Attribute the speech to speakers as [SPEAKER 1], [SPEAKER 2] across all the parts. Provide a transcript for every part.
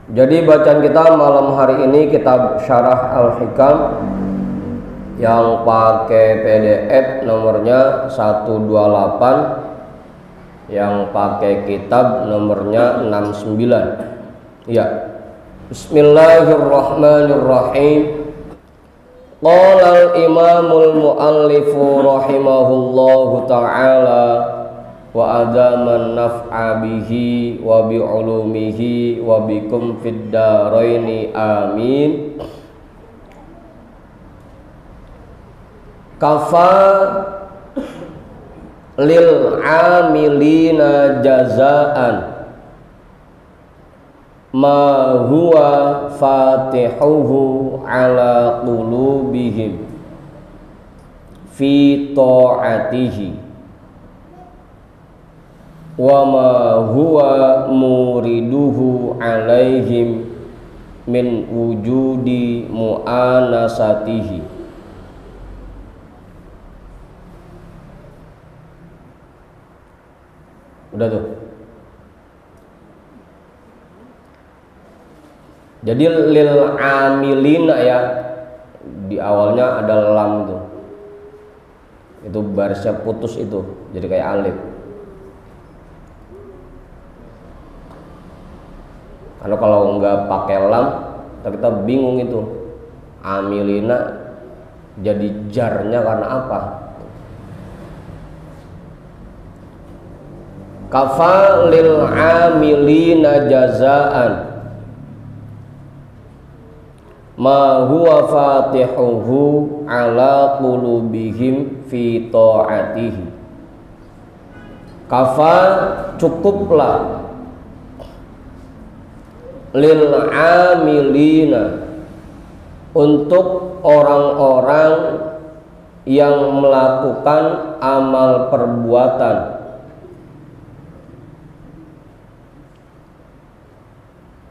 [SPEAKER 1] Jadi bacaan kita malam hari ini kitab Syarah Al-Hikam yang pakai PDF nomornya 128, yang pakai kitab nomornya 69. Ya. Bismillahirrahmanirrahim. Qala al-imamul muallifu rahimahullahu ta'ala wa adaman naf'a bihi wa bi'ulumihi wa bikum fid daraini amin. Kafa lil amilina jazaan ma huwa fatihuhu ala qulubihim fi ta'atihi wa ma huwa muriduhu alaihim min wujudi mu'anasatihi. Udah tuh. Jadi lil amilina ya, di awalnya ada lam tuh. Itu barisnya putus itu, jadi kayak alif. Karena kalau nggak pakai lam, kita bingung itu. Amilina jadi jarnya karena apa? Kafa lil amilina jazaan ma huwa fatihuhu ala qulubihim fi ta'atihi. Kafa cukuplah lil amilina untuk orang-orang yang melakukan amal perbuatan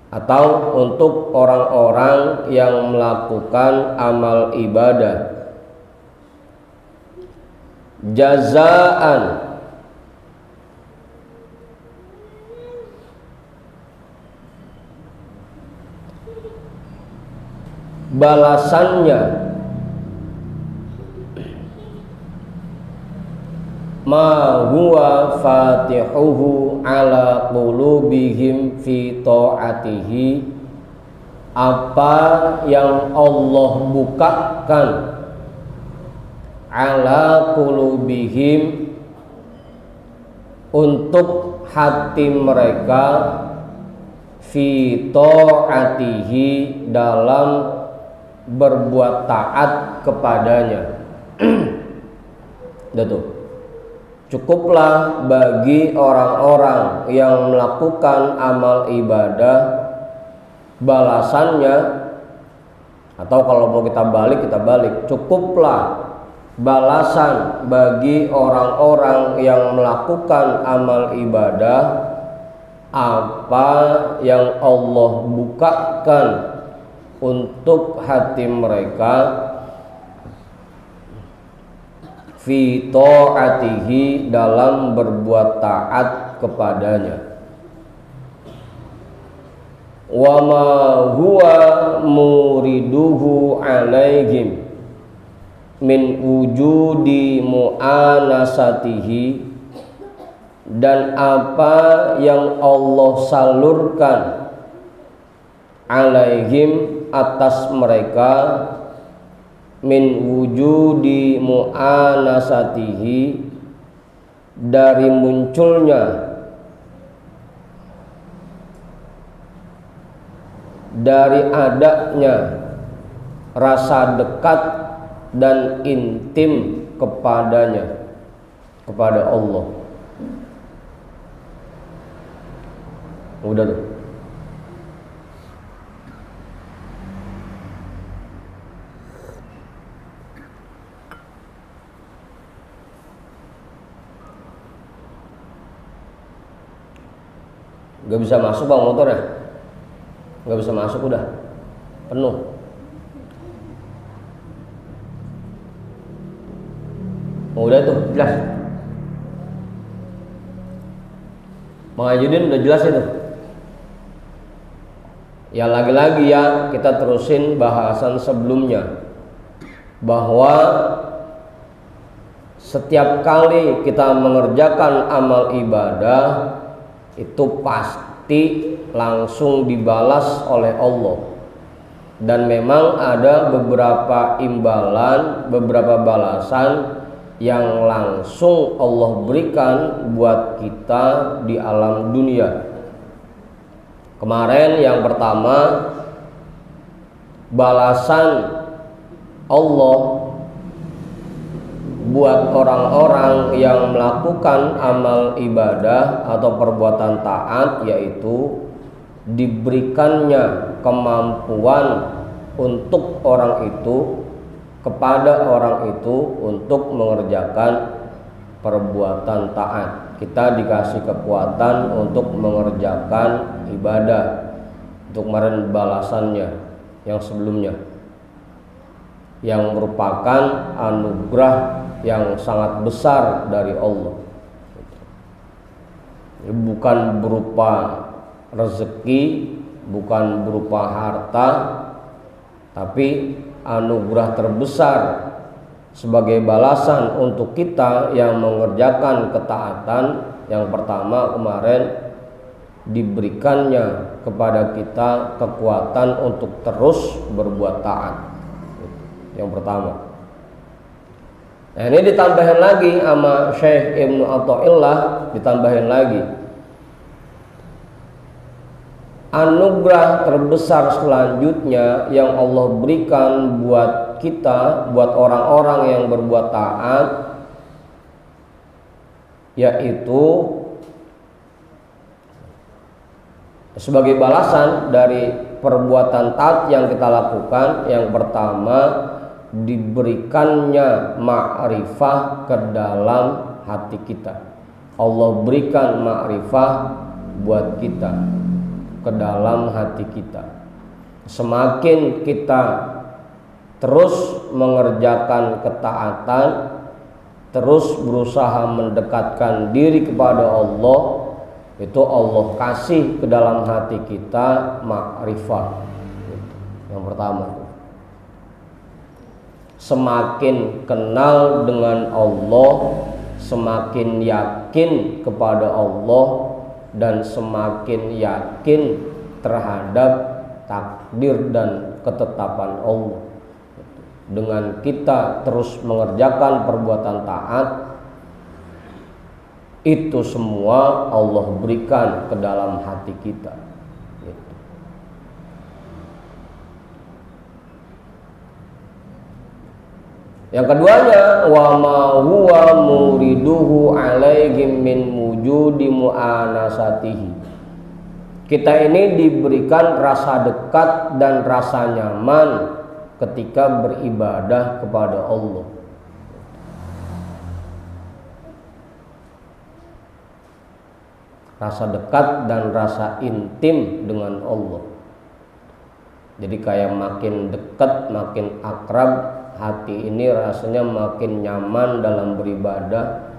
[SPEAKER 1] atau untuk orang-orang yang melakukan amal ibadah jazaan balasannya ma huwa fatihuhu ala qulubihim fi ta'atihi, apa yang Allah bukakan ala qulubihim untuk hati mereka fi ta'atihi dalam berbuat taat kepadanya. Udah tuh. Cukuplah bagi orang-orang yang melakukan amal ibadah balasannya, atau kalau mau kita balik, cukuplah balasan bagi orang-orang yang melakukan amal ibadah apa yang Allah bukakan untuk hati mereka fi ta'atihi dalam berbuat taat kepadanya. Wa ma huwa muriduhu alaihim min wujudi mu'anasatihi, dan apa yang Allah salurkan alaihim atas mereka min wujudi mu'anasatihi, dari munculnya, dari adanya rasa dekat dan intim kepadanya, kepada Allah. Udah tuh. Gak bisa masuk bang motornya, gak bisa masuk, udah penuh. Udah tuh jelas. Bang Ajudin udah jelas itu. Ya lagi-lagi ya kita terusin bahasan sebelumnya, bahwa setiap kali kita mengerjakan amal ibadah itu pasti langsung dibalas oleh Allah. Dan memang ada beberapa imbalan, beberapa balasan yang langsung Allah berikan buat kita di alam dunia. Kemarin yang pertama, balasan Allah buat orang-orang yang melakukan amal ibadah atau perbuatan taat, yaitu diberikannya kemampuan untuk orang itu, kepada orang itu untuk mengerjakan perbuatan taat. Kita dikasih kekuatan untuk mengerjakan ibadah. Untuk kemarin balasannya yang sebelumnya, yang merupakan anugerah yang sangat besar dari Allah. Bukan berupa rezeki, bukan berupa harta, tapi anugerah terbesar sebagai balasan untuk kita yang mengerjakan ketaatan. Yang pertama kemarin, diberikannya kepada kita kekuatan untuk terus berbuat taat. Yang pertama. Nah, ini ditambahin lagi sama Syekh Ibnu Athaillah, ditambahin lagi. Anugerah terbesar selanjutnya yang Allah berikan buat kita, buat orang-orang yang berbuat taat, yaitu sebagai balasan dari perbuatan taat yang kita lakukan. Yang pertama, diberikannya ma'rifah ke dalam hati kita. Allah berikan ma'rifah buat kita ke dalam hati kita. Semakin kita terus mengerjakan ketaatan, terus berusaha mendekatkan diri kepada Allah, itu Allah kasih ke dalam hati kita ma'rifah. Yang pertama, semakin kenal dengan Allah, semakin yakin kepada Allah, dan semakin yakin terhadap takdir dan ketetapan Allah. Dengan kita terus mengerjakan perbuatan taat, itu semua Allah berikan ke dalam hati kita. Yang keduanya, wa ma huwa muriduhu alaihim min wujudi mu'anasatihi. Kita ini diberikan rasa dekat dan rasa nyaman ketika beribadah kepada Allah. Rasa dekat dan rasa intim dengan Allah. Jadi kayak makin dekat, makin akrab, hati ini rasanya makin nyaman dalam beribadah,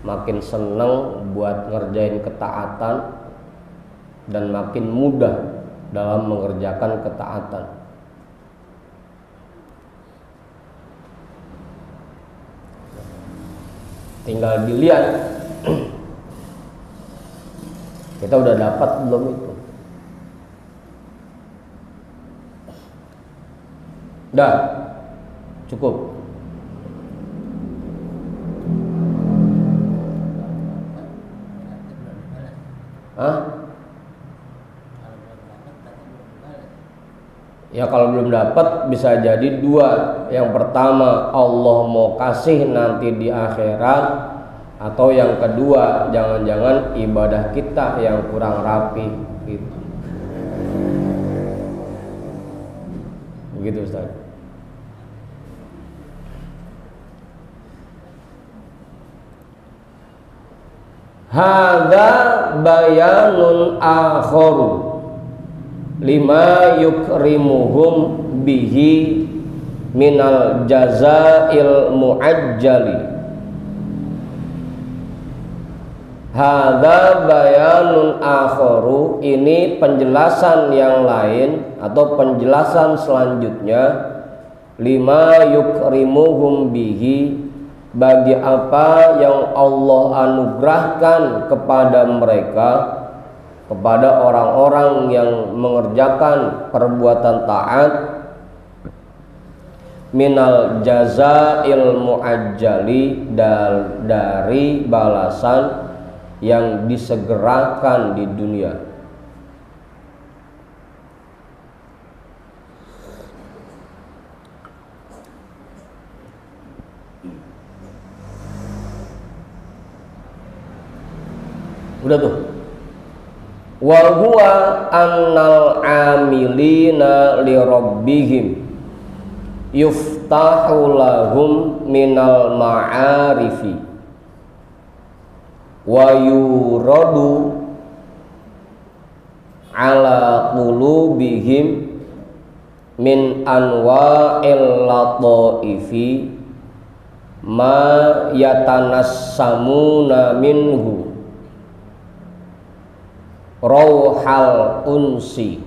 [SPEAKER 1] makin senang buat ngerjain ketaatan, dan makin mudah dalam mengerjakan ketaatan. Tinggal dilihat kita udah dapat belum itu. Dah cukup. Ya kalau belum dapat bisa jadi dua. Yang pertama, Allah mau kasih nanti di akhirat. Atau yang kedua, jangan-jangan ibadah kita yang kurang rapi gitu. Begitu Ustaz. Hadza bayanun akharu lima yukrimuhum bihi minal jazail muajjali. Hadza bayanun akharu, ini penjelasan yang lain atau penjelasan selanjutnya, lima yukrimuhum bihi, bagi apa yang Allah anugerahkan kepada mereka, kepada orang-orang yang mengerjakan perbuatan taat, minal jazail muajjali, dari balasan yang disegerakan di dunia. Udah tuh. Wa huwa annal amilina li rabbihim yuftahu lahum minal ma'arifi wa yuradu ala qulubihim min anwa'il lataifi ma yatanassamuna minhu rauhal unsi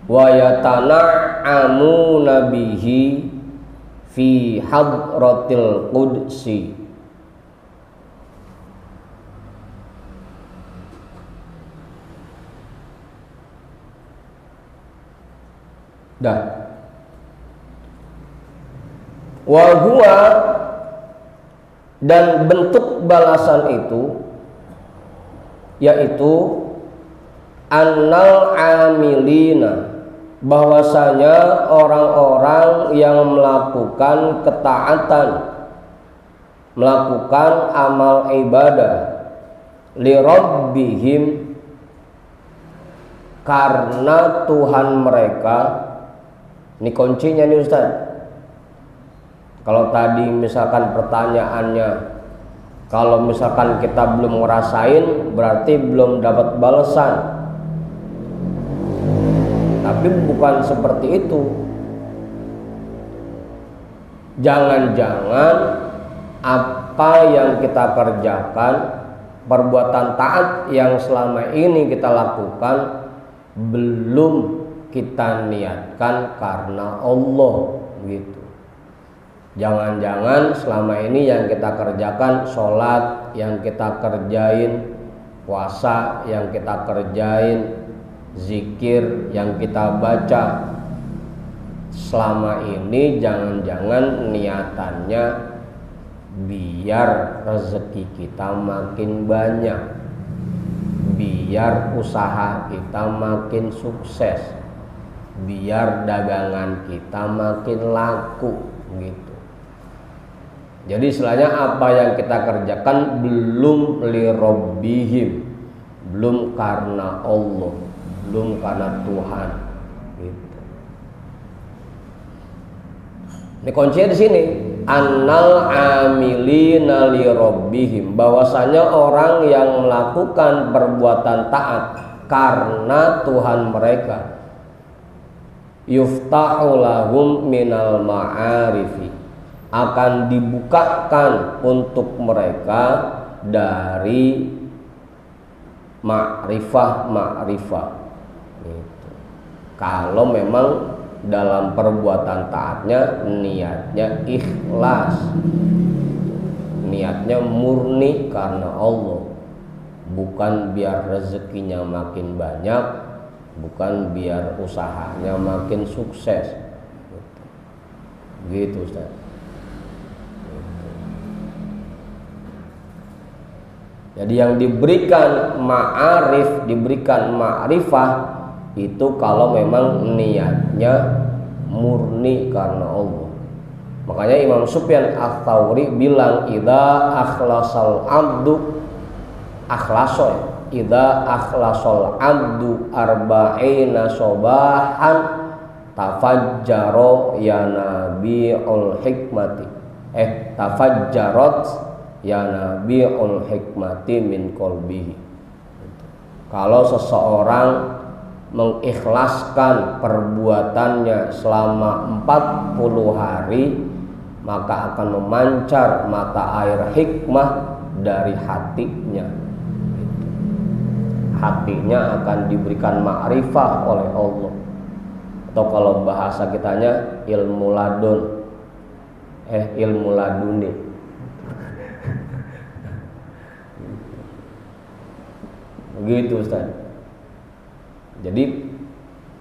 [SPEAKER 1] wa yatana'amuna bihi fi hadratil qudsi. Dah. Wa huwa, dan bentuk balasan itu yaitu annal amilina, bahwasanya orang-orang yang melakukan ketaatan, melakukan amal ibadah li rabbihim, karena Tuhan mereka. Ini kuncinya nih Ustaz. Kalau tadi misalkan pertanyaannya, kalau misalkan kita belum ngerasain berarti belum dapat balasan. Tapi bukan seperti itu. Jangan-jangan apa yang kita kerjakan, perbuatan taat yang selama ini kita lakukan, belum kita niatkan karena Allah gitu. Jangan-jangan selama ini yang kita kerjakan, sholat yang kita kerjain, puasa yang kita kerjain, zikir yang kita baca, selama ini jangan-jangan niatannya biar rezeki kita makin banyak, biar usaha kita makin sukses, biar dagangan kita makin laku gitu. Jadi istilahnya apa yang kita kerjakan belum li rabbihim, belum karena Allah, belum karena Tuhan gitu. Ini kuncinya di sini, annal amilina li rabbihim, bahwasanya orang yang melakukan perbuatan taat karena Tuhan mereka, yuftahu lahum minal ma'arifi, akan dibukakan untuk mereka dari ma'rifah gitu. Kalau memang dalam perbuatan taatnya niatnya ikhlas, niatnya murni karena Allah, bukan biar rezekinya makin banyak, bukan biar usahanya makin sukses gitu Ustaz. Jadi yang diberikan ma'arif, diberikan ma'rifah itu kalau memang niatnya murni karena Allah. Makanya Imam Sufyan Ats-Tsauri bilang, idza akhlasal abdu akhlasal abdu arba'ina sobahan tafajjaro ya nabiul hikmati tafajjarat ya nabiul hikmati min qalbihi. Kalau seseorang mengikhlaskan perbuatannya selama 40 hari, maka akan memancar mata air hikmah dari hatinya. Hatinya akan diberikan ma'rifah oleh Allah, atau kalau bahasa kitanya ilmu ladun, ilmu laduni. Begitu Ustaz. Jadi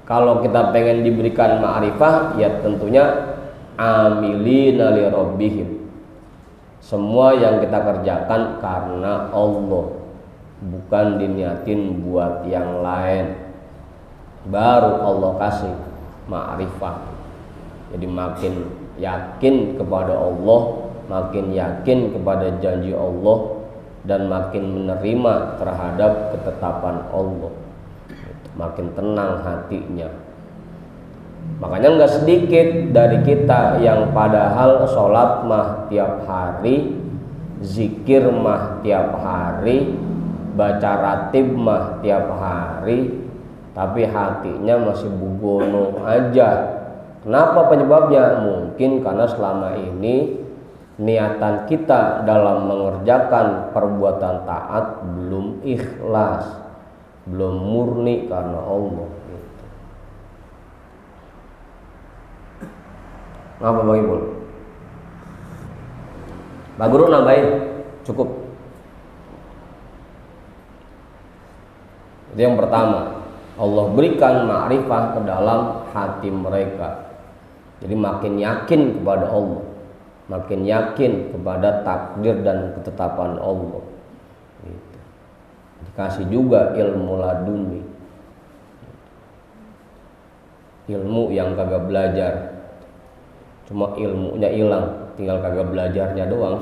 [SPEAKER 1] kalau kita pengen diberikan ma'rifah, ya tentunya amilina li rabbihim. Semua yang kita kerjakan karena Allah, bukan diniatin buat yang lain. Baru Allah kasih ma'rifah. Jadi makin yakin kepada Allah, makin yakin kepada janji Allah, dan makin menerima terhadap ketetapan Allah, makin tenang hatinya. Makanya nggak sedikit dari kita yang padahal sholat mah tiap hari, zikir mah tiap hari, baca ratib mah tiap hari, tapi hatinya masih bugono aja. Kenapa penyebabnya? Mungkin karena selama ini niatan kita dalam mengerjakan perbuatan taat belum ikhlas, belum murni karena Allah. Ngapa Bang Ibul? Pak Guru nambahin, cukup. Itu yang pertama, Allah berikan ma'rifah ke dalam hati mereka. Jadi makin yakin kepada Allah, makin yakin kepada takdir dan ketetapan Allah. Gitu. Dikasih juga ilmu laduni, ilmu yang kagak belajar, cuma ilmunya hilang, tinggal kagak belajarnya doang.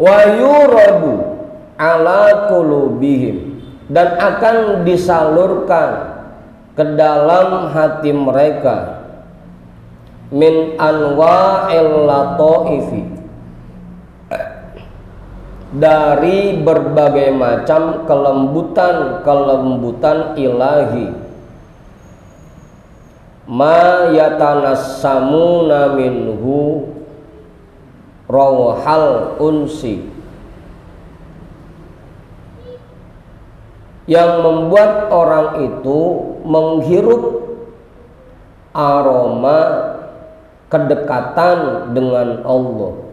[SPEAKER 1] Wa yuradu ala qulubihim, dan akan disalurkan ke dalam hati mereka min anwa'il lataifi, dari berbagai macam kelembutan ilahi, ma yatanassamuna minhu rawhal unsi, yang membuat orang itu menghirup aroma kedekatan dengan Allah.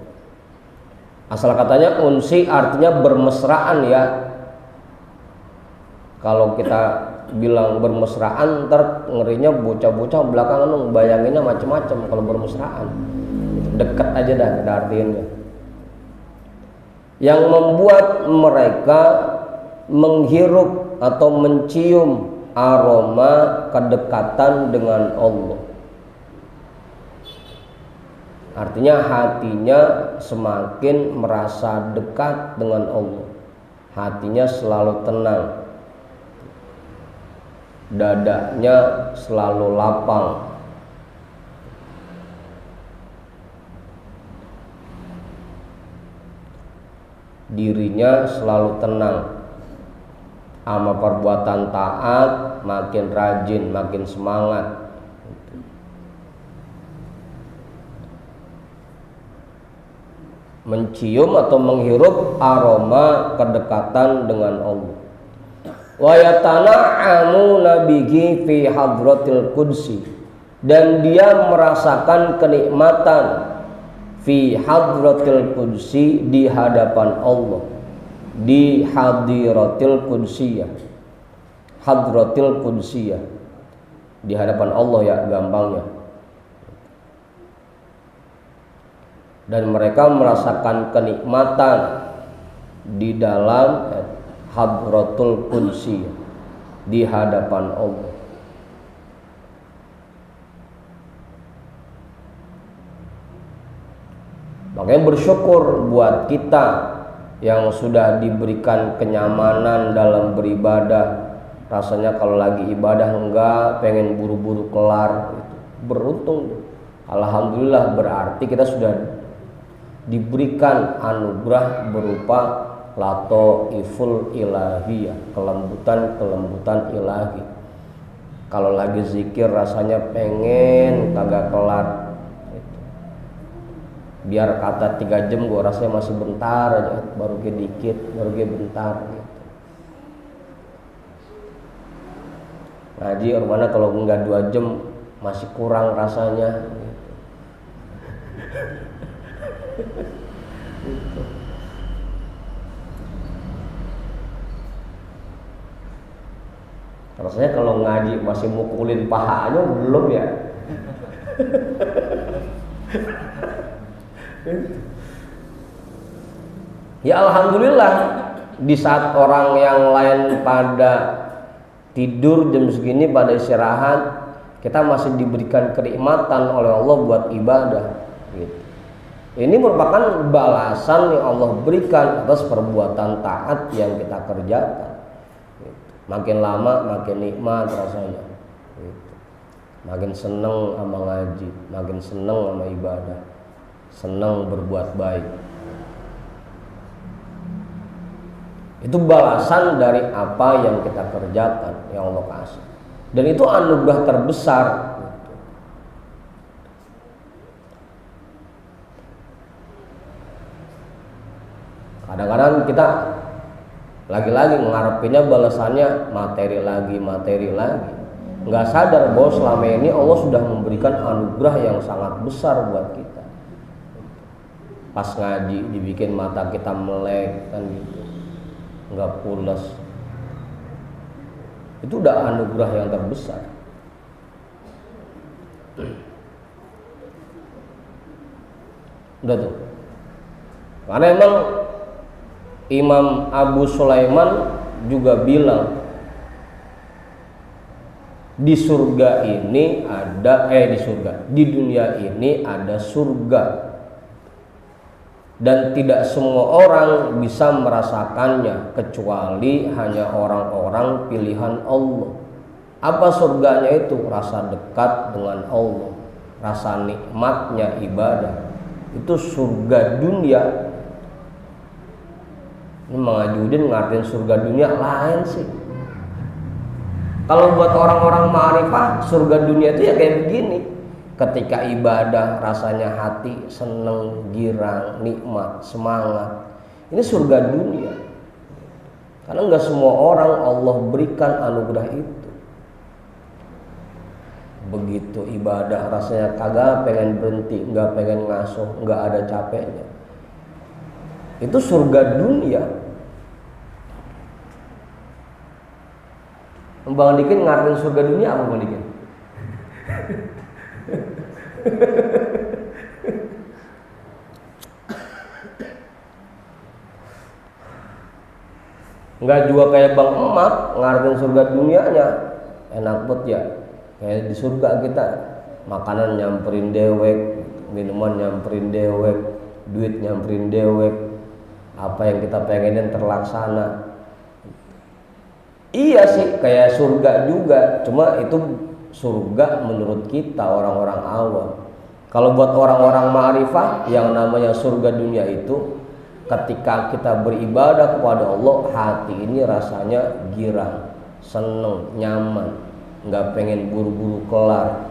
[SPEAKER 1] Asal katanya unsi artinya bermesraan ya. Kalau kita bilang bermesraan, ntar ngerinya bocah-bocah belakangan bayanginnya macam-macam. Kalau bermesraan dekat aja dah kita artiinnya. Yang membuat mereka menghirup atau mencium aroma kedekatan dengan Allah. Artinya hatinya semakin merasa dekat dengan Allah, hatinya selalu tenang, dadanya selalu lapang. Dirinya selalu tenang, sama perbuatan taat makin rajin, makin semangat. Mencium atau menghirup aroma kedekatan dengan Allah. Wa yatana'amu nabihi fi hadratil qudsi, dan dia merasakan kenikmatan fi hadratil qudsi, di hadapan Allah, di hadiratil qudsiyah, hadratil qudsiyah, di hadapan Allah ya gampangnya. Dan mereka merasakan kenikmatan di dalam hadratul qudsiyah, di hadapan Allah. Makanya bersyukur buat kita yang sudah diberikan kenyamanan dalam beribadah. Rasanya kalau lagi ibadah enggak, pengen buru-buru kelar, itu beruntung. Alhamdulillah, berarti kita sudah diberikan anugerah berupa lataiful ilahiyah, kelembutan ilahi. Kalau lagi zikir rasanya pengen kagak kelar gitu. Biar kata 3 jam gua rasanya masih bentar aja, baru ke dikit, baru ke bentar gitu. Ngaji mana kalau enggak 2 jam masih kurang rasanya gitu. Rasanya kalau ngaji masih mukulin pahanya belum ya. Ya alhamdulillah, di saat orang yang lain pada tidur jam segini pada istirahat, kita masih diberikan kenikmatan oleh Allah buat ibadah gitu. Ini merupakan balasan yang Allah berikan atas perbuatan taat yang kita kerjakan gitu. Makin lama makin nikmat rasanya gitu. Makin seneng sama ngaji, makin seneng sama ibadah, seneng berbuat baik. Itu balasan dari apa yang kita kerjakan yang Allah kasih, dan itu anugerah terbesar gitu. Kadang-kadang kita lagi-lagi ngarepinnya balasannya materi lagi, nggak sadar bahwa selama ini Allah sudah memberikan anugerah yang sangat besar buat kita. Pas ngaji dibikin mata kita melek kan gitu, nggak pulas, itu udah anugerah yang terbesar. Udah tuh, karena emang Imam Abu Sulaiman juga bilang di surga ini ada di dunia ini ada surga, dan tidak semua orang bisa merasakannya kecuali hanya orang-orang pilihan Allah. Apa surganya itu? Rasa dekat dengan Allah, rasa nikmatnya ibadah. Itu surga dunia. Ini Mangajudin ngartiin surga dunia lain sih. Kalau buat orang-orang ma'rifah, surga dunia itu ya kayak begini. Ketika ibadah rasanya hati seneng, girang, nikmat, semangat. Ini surga dunia. Karena nggak semua orang Allah berikan anugerah itu. Begitu ibadah rasanya kagak pengen berhenti, nggak pengen ngasuh, nggak ada capeknya. Itu surga dunia. Bang Dikin ngartiin surga dunia apa Bang Dikin? Enggak juga kayak Bang Emak ngartiin surga dunianya. Enak banget ya. Kayak di surga kita makanan nyamperin dewek, minuman nyamperin dewek, duit nyamperin dewek, apa yang kita pengenin terlaksana. Iya sih kayak surga juga, cuma itu surga menurut kita orang-orang awam. Kalau buat orang-orang ma'rifah, yang namanya surga dunia itu ketika kita beribadah kepada Allah, hati ini rasanya girang, seneng, nyaman, nggak pengen buru-buru kelar.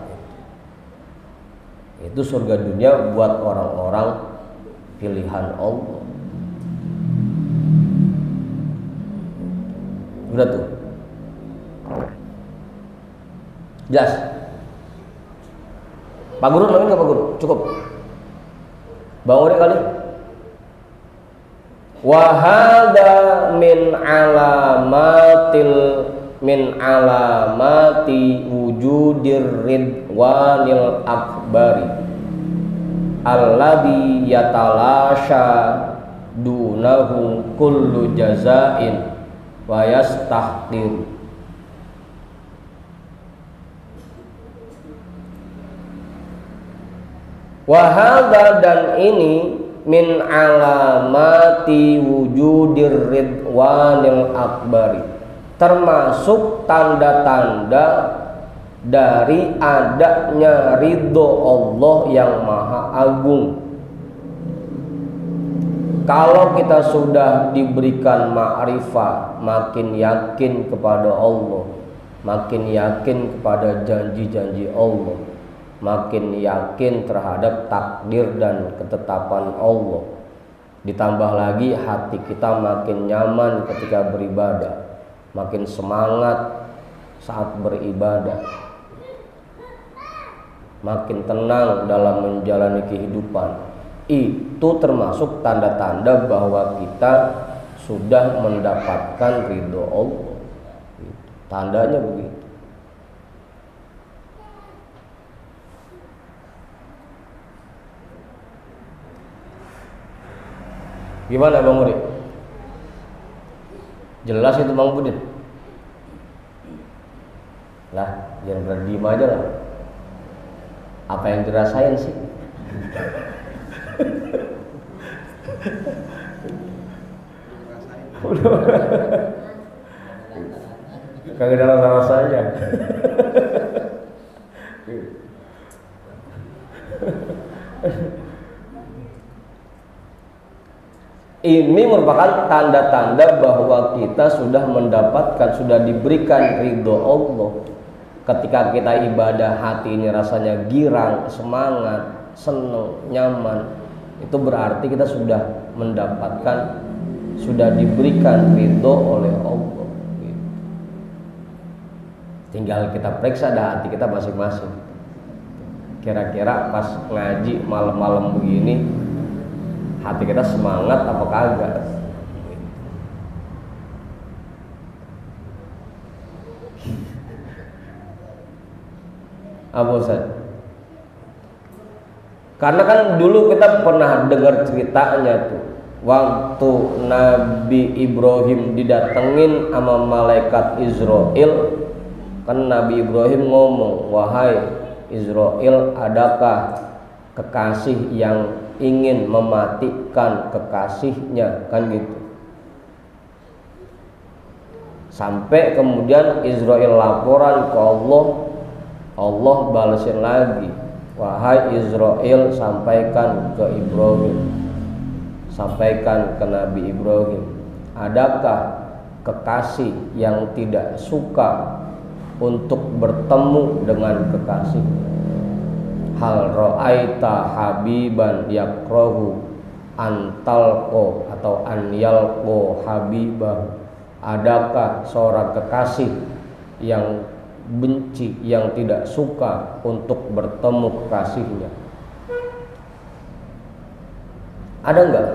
[SPEAKER 1] Itu surga dunia buat orang-orang pilihan Allah. Udah tuh, jelas. Pak Guru lagi nggak Pak Guru? Cukup. Bang Uri kali. Wahada min alamati wujudir ridwanil akbari alladhi yatalasha dunahu kullu jazain wa yastahqir. Wahada, dan ini min alamati wujudir ridwanil akbari, termasuk tanda-tanda dari adanya ridho Allah yang maha agung. Kalau kita sudah diberikan ma'rifah, makin yakin kepada Allah, makin yakin kepada janji-janji Allah, makin yakin terhadap takdir dan ketetapan Allah. Ditambah lagi hati kita makin nyaman ketika beribadah, makin semangat saat beribadah, makin tenang dalam menjalani kehidupan. Itu termasuk tanda-tanda bahwa kita sudah mendapatkan ridho Allah. Tandanya begitu. Gimana Bang Murid? Jelas itu Bang Budin? Lah, jangan berdiem aja lah. Apa yang dirasain sih? Kagak ada rasa-rasanya. Ini merupakan tanda-tanda bahwa kita sudah mendapatkan, sudah diberikan ridho Allah. Ketika kita ibadah, hati ini rasanya girang, semangat, senang, nyaman. Itu berarti kita sudah mendapatkan, sudah diberikan ridho oleh Allah. Tinggal kita periksa dah hati kita masing-masing. Kira-kira pas ngaji malam-malam begini, hati kita semangat apa kagak? Apa Ustaz? Karena kan dulu kita pernah dengar ceritanya tuh, waktu Nabi Ibrahim didatengin sama malaikat Israel, kan Nabi Ibrahim ngomong, "Wahai Israel, adakah kekasih yang ingin mematikan kekasihnya?" Kan gitu. Sampai kemudian Israel laporan ke Allah, Allah balesin lagi, "Wahai Israel, sampaikan ke Ibrahim, sampaikan ke Nabi Ibrahim, adakah kekasih yang tidak suka untuk bertemu dengan kekasih? Hal ra'aita habiban yakrahu antalqo atau anyalqo habibah." Adakah seorang kekasih yang benci, yang tidak suka untuk bertemu kekasihnya? Ada enggak?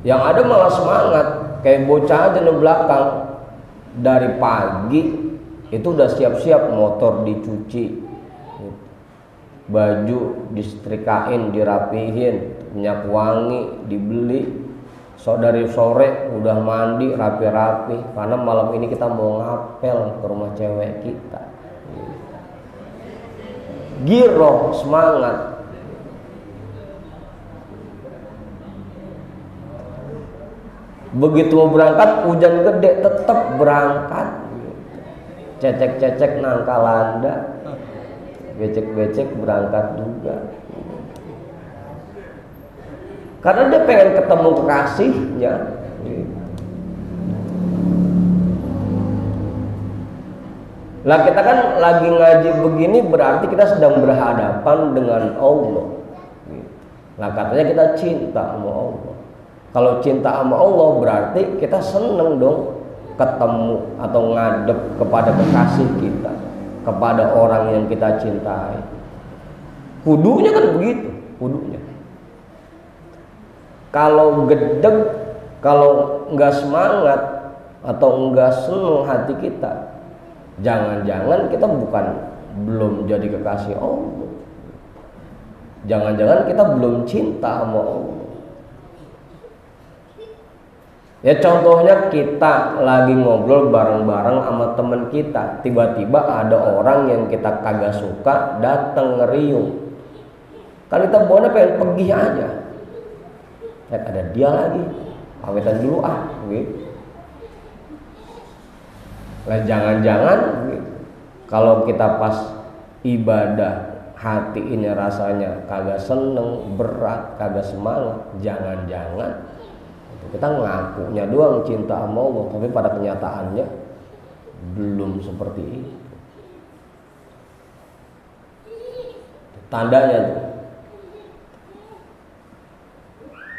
[SPEAKER 1] Yang ada malah semangat, kayak bocah aja di belakang. Dari pagi itu udah siap-siap, motor dicuci, baju disetrikain, dirapihin, minyak wangi dibeli. Dari sore udah mandi rapi-rapi, karena malam ini kita mau ngapel ke rumah cewek kita. Giroh, semangat. Begitu mau berangkat hujan gede, tetap berangkat. Cecek-cecek nangka landa, becek-becek berangkat juga. Karena dia pengen ketemu kekasihnya. Lah kita kan lagi ngaji begini, berarti kita sedang berhadapan dengan Allah. Lah katanya kita cinta sama Allah. Kalau cinta sama Allah berarti kita seneng dong ketemu atau ngadep kepada kekasih kita, kepada orang yang kita cintai. Kudunya kan begitu, kudunya. Kalau gedeg, kalau nggak semangat atau nggak seneng hati kita, jangan-jangan kita belum jadi kekasih Allah. Jangan-jangan kita belum cinta sama Allah. Ya contohnya kita lagi ngobrol bareng-bareng sama teman kita, tiba-tiba ada orang yang kita kagak suka datang ngeriung. Kan kita bawanya pengen pergi aja. Ada dia lagi, pamitan dulu gitu. Lah jangan-jangan gitu, kalau kita pas ibadah hati ini rasanya kagak seneng, berat, kagak semangat, jangan-jangan kita ngakunya doang cinta sama Allah, tapi pada kenyataannya belum seperti itu. Tandanya tuh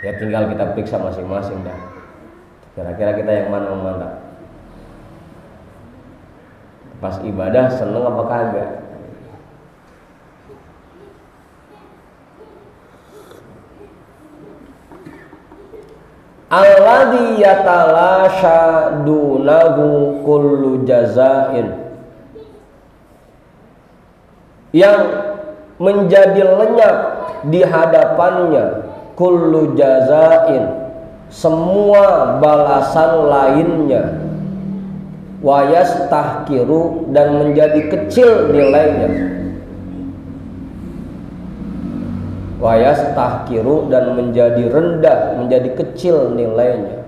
[SPEAKER 1] ya tinggal kita periksa masing-masing dah. Kira-kira kita yang mana? Pas ibadah seneng apa kagak? Alladzi yatalasha dunahu kullu jazain, yang menjadi lenyap di hadapannya kullu jazain, semua balasan lainnya, wa yastahkiru, dan menjadi kecil nilainya, wa yastahkiru, dan menjadi rendah, menjadi kecil nilainya.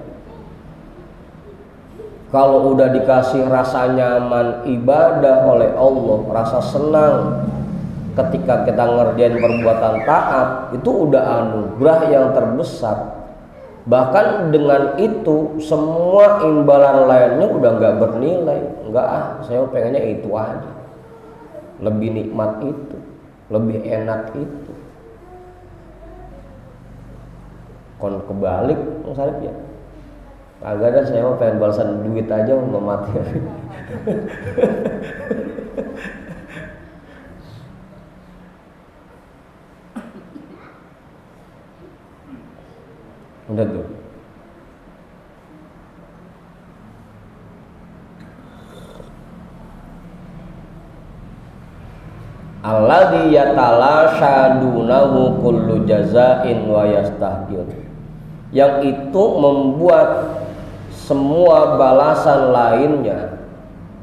[SPEAKER 1] Kalau udah dikasih rasa nyaman ibadah oleh Allah, rasa senang ketika kita ngerjain perbuatan taat, itu udah anugerah yang terbesar. Bahkan dengan itu semua imbalan lainnya udah nggak bernilai. Saya pengennya itu aja, lebih nikmat itu, lebih enak itu. Kon kebalik Sarip ya, agak ada, saya pengen balasan duit aja mau mati. Udah tuh. Alladzi yatalasha dunahu kullu jazain wa yastahqir, yang itu membuat semua balasan lainnya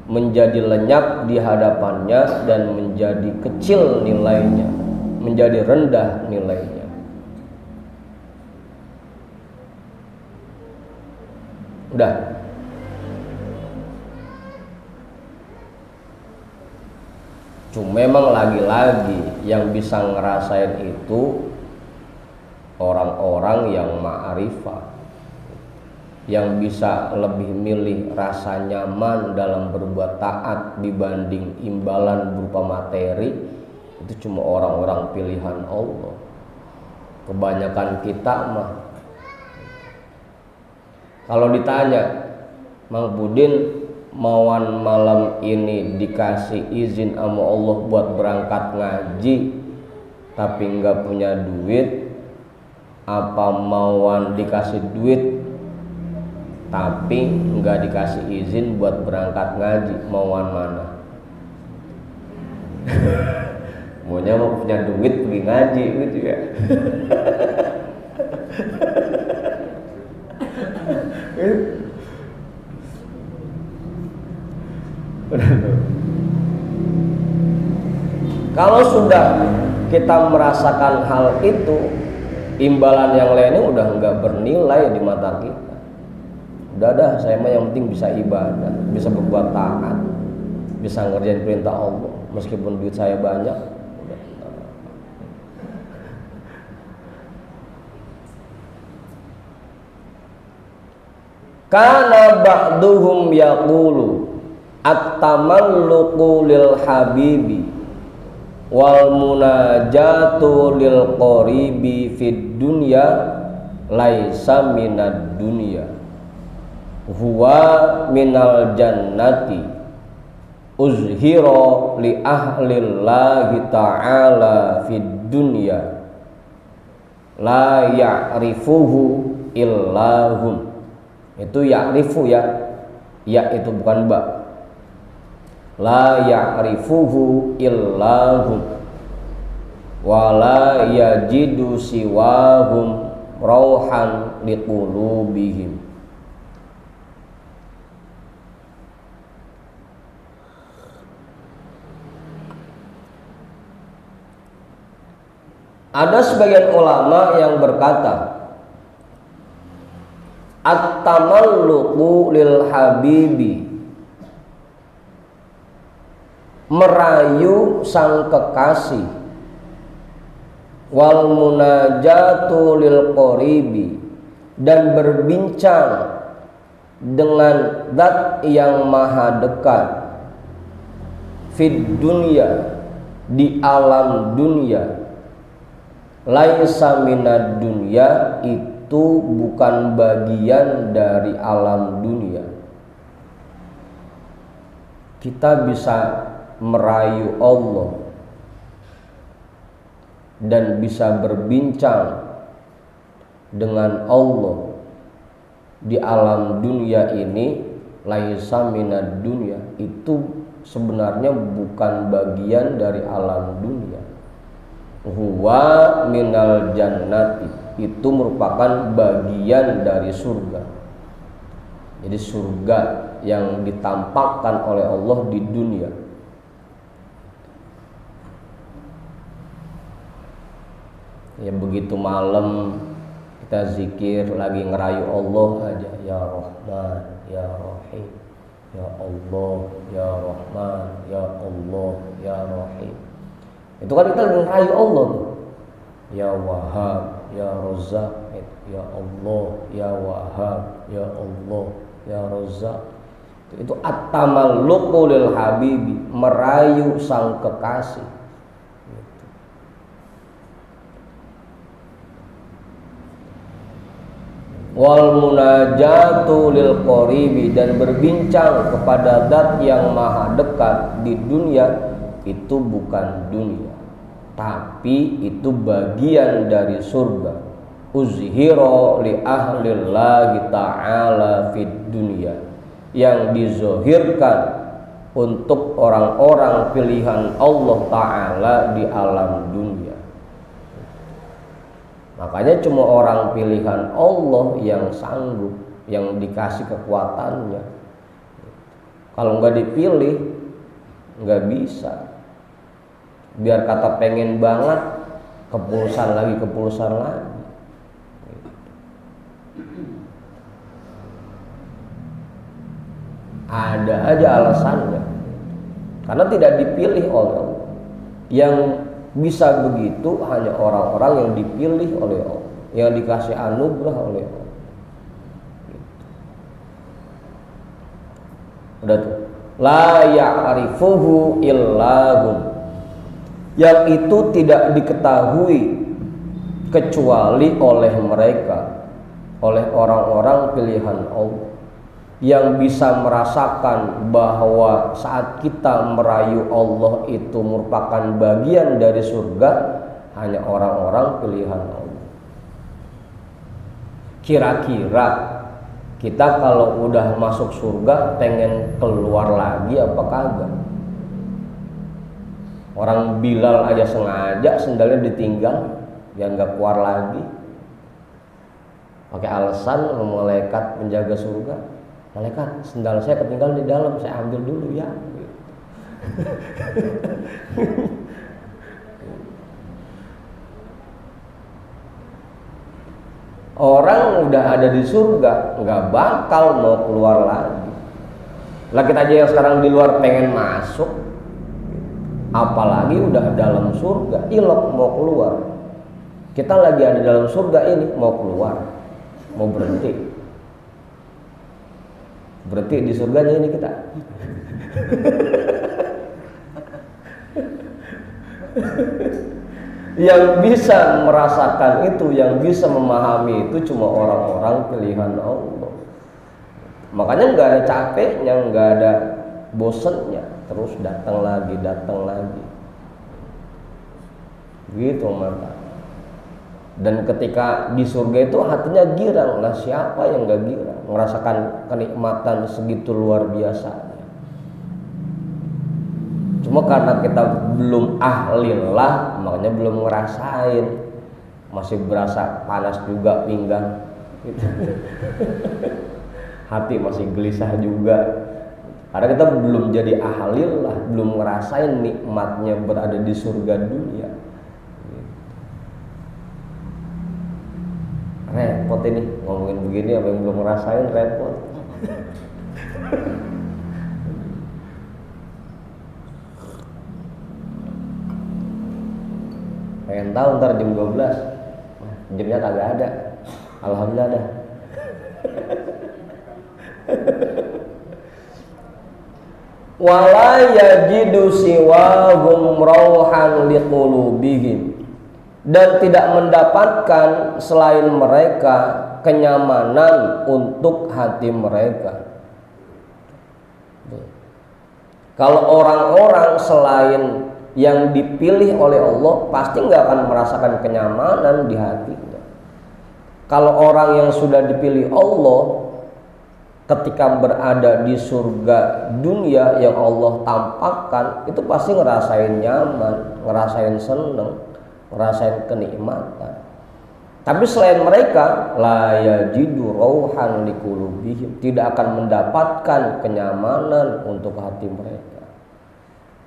[SPEAKER 1] menjadi lenyap di hadapannya dan menjadi kecil nilainya, menjadi rendah nilainya. Udah. Cuma memang lagi-lagi yang bisa ngerasain itu orang-orang yang ma'rifah, yang bisa lebih milih rasa nyaman dalam berbuat taat dibanding imbalan berupa materi. Itu cuma orang-orang pilihan Allah. Kebanyakan kita mah, kalau ditanya, Mang Budin mauan malam ini dikasih izin sama Allah buat berangkat ngaji tapi nggak punya duit, apa mauan dikasih duit tapi nggak dikasih izin buat berangkat ngaji? Mauan mana? Maunya mau punya duit pergi ngaji gitu ya. Kalau sudah kita merasakan hal itu, imbalan yang lainnya udah nggak bernilai di mata kita. Udah dah, saya mah yang penting bisa ibadah, bisa berbuat taat, bisa ngerjain perintah Allah, meskipun duit saya banyak. Kana ba'duhum yaqulu at-tamalluqu lil habibi wal munajatu lil qaribi fid dunya laisa minad dunya huwa minal jannati uzhira li ahlillahi ta'ala fid dunya la ya'rifuhu illahum. Itu ya'rifu ya, ya itu bukan ba. La ya'rifuhu illahum wa la yajidu siwahum rauhan liqulubihim. Ada sebagian ulama yang berkata, at-tamalluqu lil habibi, merayu sang kekasih, Wal munajatu lil qaribi, dan berbincang dengan zat yang maha dekat, fid dunya, di alam dunia, laisa minad dunya, itu bukan bagian dari alam dunia. Kita bisa merayu Allah dan bisa berbincang dengan Allah di alam dunia ini, laisa minad dunya, itu sebenarnya bukan bagian dari alam dunia. Huwa minal jannati, itu merupakan bagian dari surga. Jadi surga yang ditampakkan oleh Allah di dunia. Ya begitu malam kita zikir lagi ngerayu Allah aja, ya Rahman, ya Rahim, ya Allah, ya Rahman, ya Allah, ya Rahim. Itu kan kita lagi ngerayu Allah, ya Wahhab, ya Razzaq, ya Allah, ya Wahhab, ya Allah, ya Razzaq. Itu at-tamalluqu lil habibi, merayu sang kekasih. Wal munajatu lil qaribi, dan berbincang kepada zat yang maha dekat di dunia, itu bukan dunia, tapi itu bagian dari surga. Uzhira li ahlillahi ta'ala fid dunya, yang dizohirkan untuk orang-orang pilihan Allah Ta'ala di alam dunia. Makanya cuma orang pilihan Allah yang sanggup, yang dikasih kekuatannya. Kalau nggak dipilih, nggak bisa. Biar kata pengen banget, kepulsan lagi. Ada aja alasannya, karena tidak dipilih oleh Allah. Yang bisa begitu hanya orang-orang yang dipilih oleh Allah, yang dikasih anugerah oleh Allah. Udah tuh, la ya'rifuhu illahum, yang itu tidak diketahui kecuali oleh mereka, oleh orang-orang pilihan Allah. Yang bisa merasakan bahwa saat kita merayu Allah itu merupakan bagian dari surga, hanya orang-orang pilihan Allah. Kira-kira kita kalau udah masuk surga pengen keluar lagi apa kagak? Orang Bilal aja sengaja sendalnya ditinggal biar nggak keluar lagi, pakai alasan malaikat penjaga surga, malaikat, sendal saya ketinggalan di dalam, saya ambil dulu ya. Orang udah ada di surga, nggak bakal mau keluar lagi. Lah kita aja yang sekarang di luar pengen masuk, apalagi udah dalam surga, ilok mau keluar. Kita lagi ada dalam surga ini, mau keluar, mau berhenti. Berarti di surganya ini kita. Yang bisa merasakan itu, yang bisa memahami itu cuma orang-orang pilihan Allah. Makanya nggak ada capeknya, nggak ada bosennya, terus datang lagi. Gitu mantap. Dan ketika di surga itu hatinya girang. Lah siapa yang gak girang merasakan kenikmatan segitu luar biasa. Cuma karena kita belum ahlilah, makanya belum ngerasain. Masih berasa panas juga pinggang gitu. Hati masih gelisah juga, karena kita belum jadi ahlilah, belum ngerasain nikmatnya berada di surga dunia. Repot ini ngomongin begini, apa yang belum ngerasain repot. Pengen tahu ntar jam 12 jamnya kagak ada. Alhamdulillah dah. Wala yajidu siwahum rauhan liqulubihim, dan tidak mendapatkan selain mereka kenyamanan untuk hati mereka. Kalau orang-orang selain yang dipilih oleh Allah pasti nggak akan merasakan kenyamanan di hatinya. Kalau orang yang sudah dipilih Allah, ketika berada di surga dunia yang Allah tampakkan, itu pasti ngerasain nyaman, ngerasain seneng, ngerasain kenikmatan. Tapi selain mereka, la yajidu rauhan liqulubihim, tidak akan mendapatkan kenyamanan untuk hati mereka.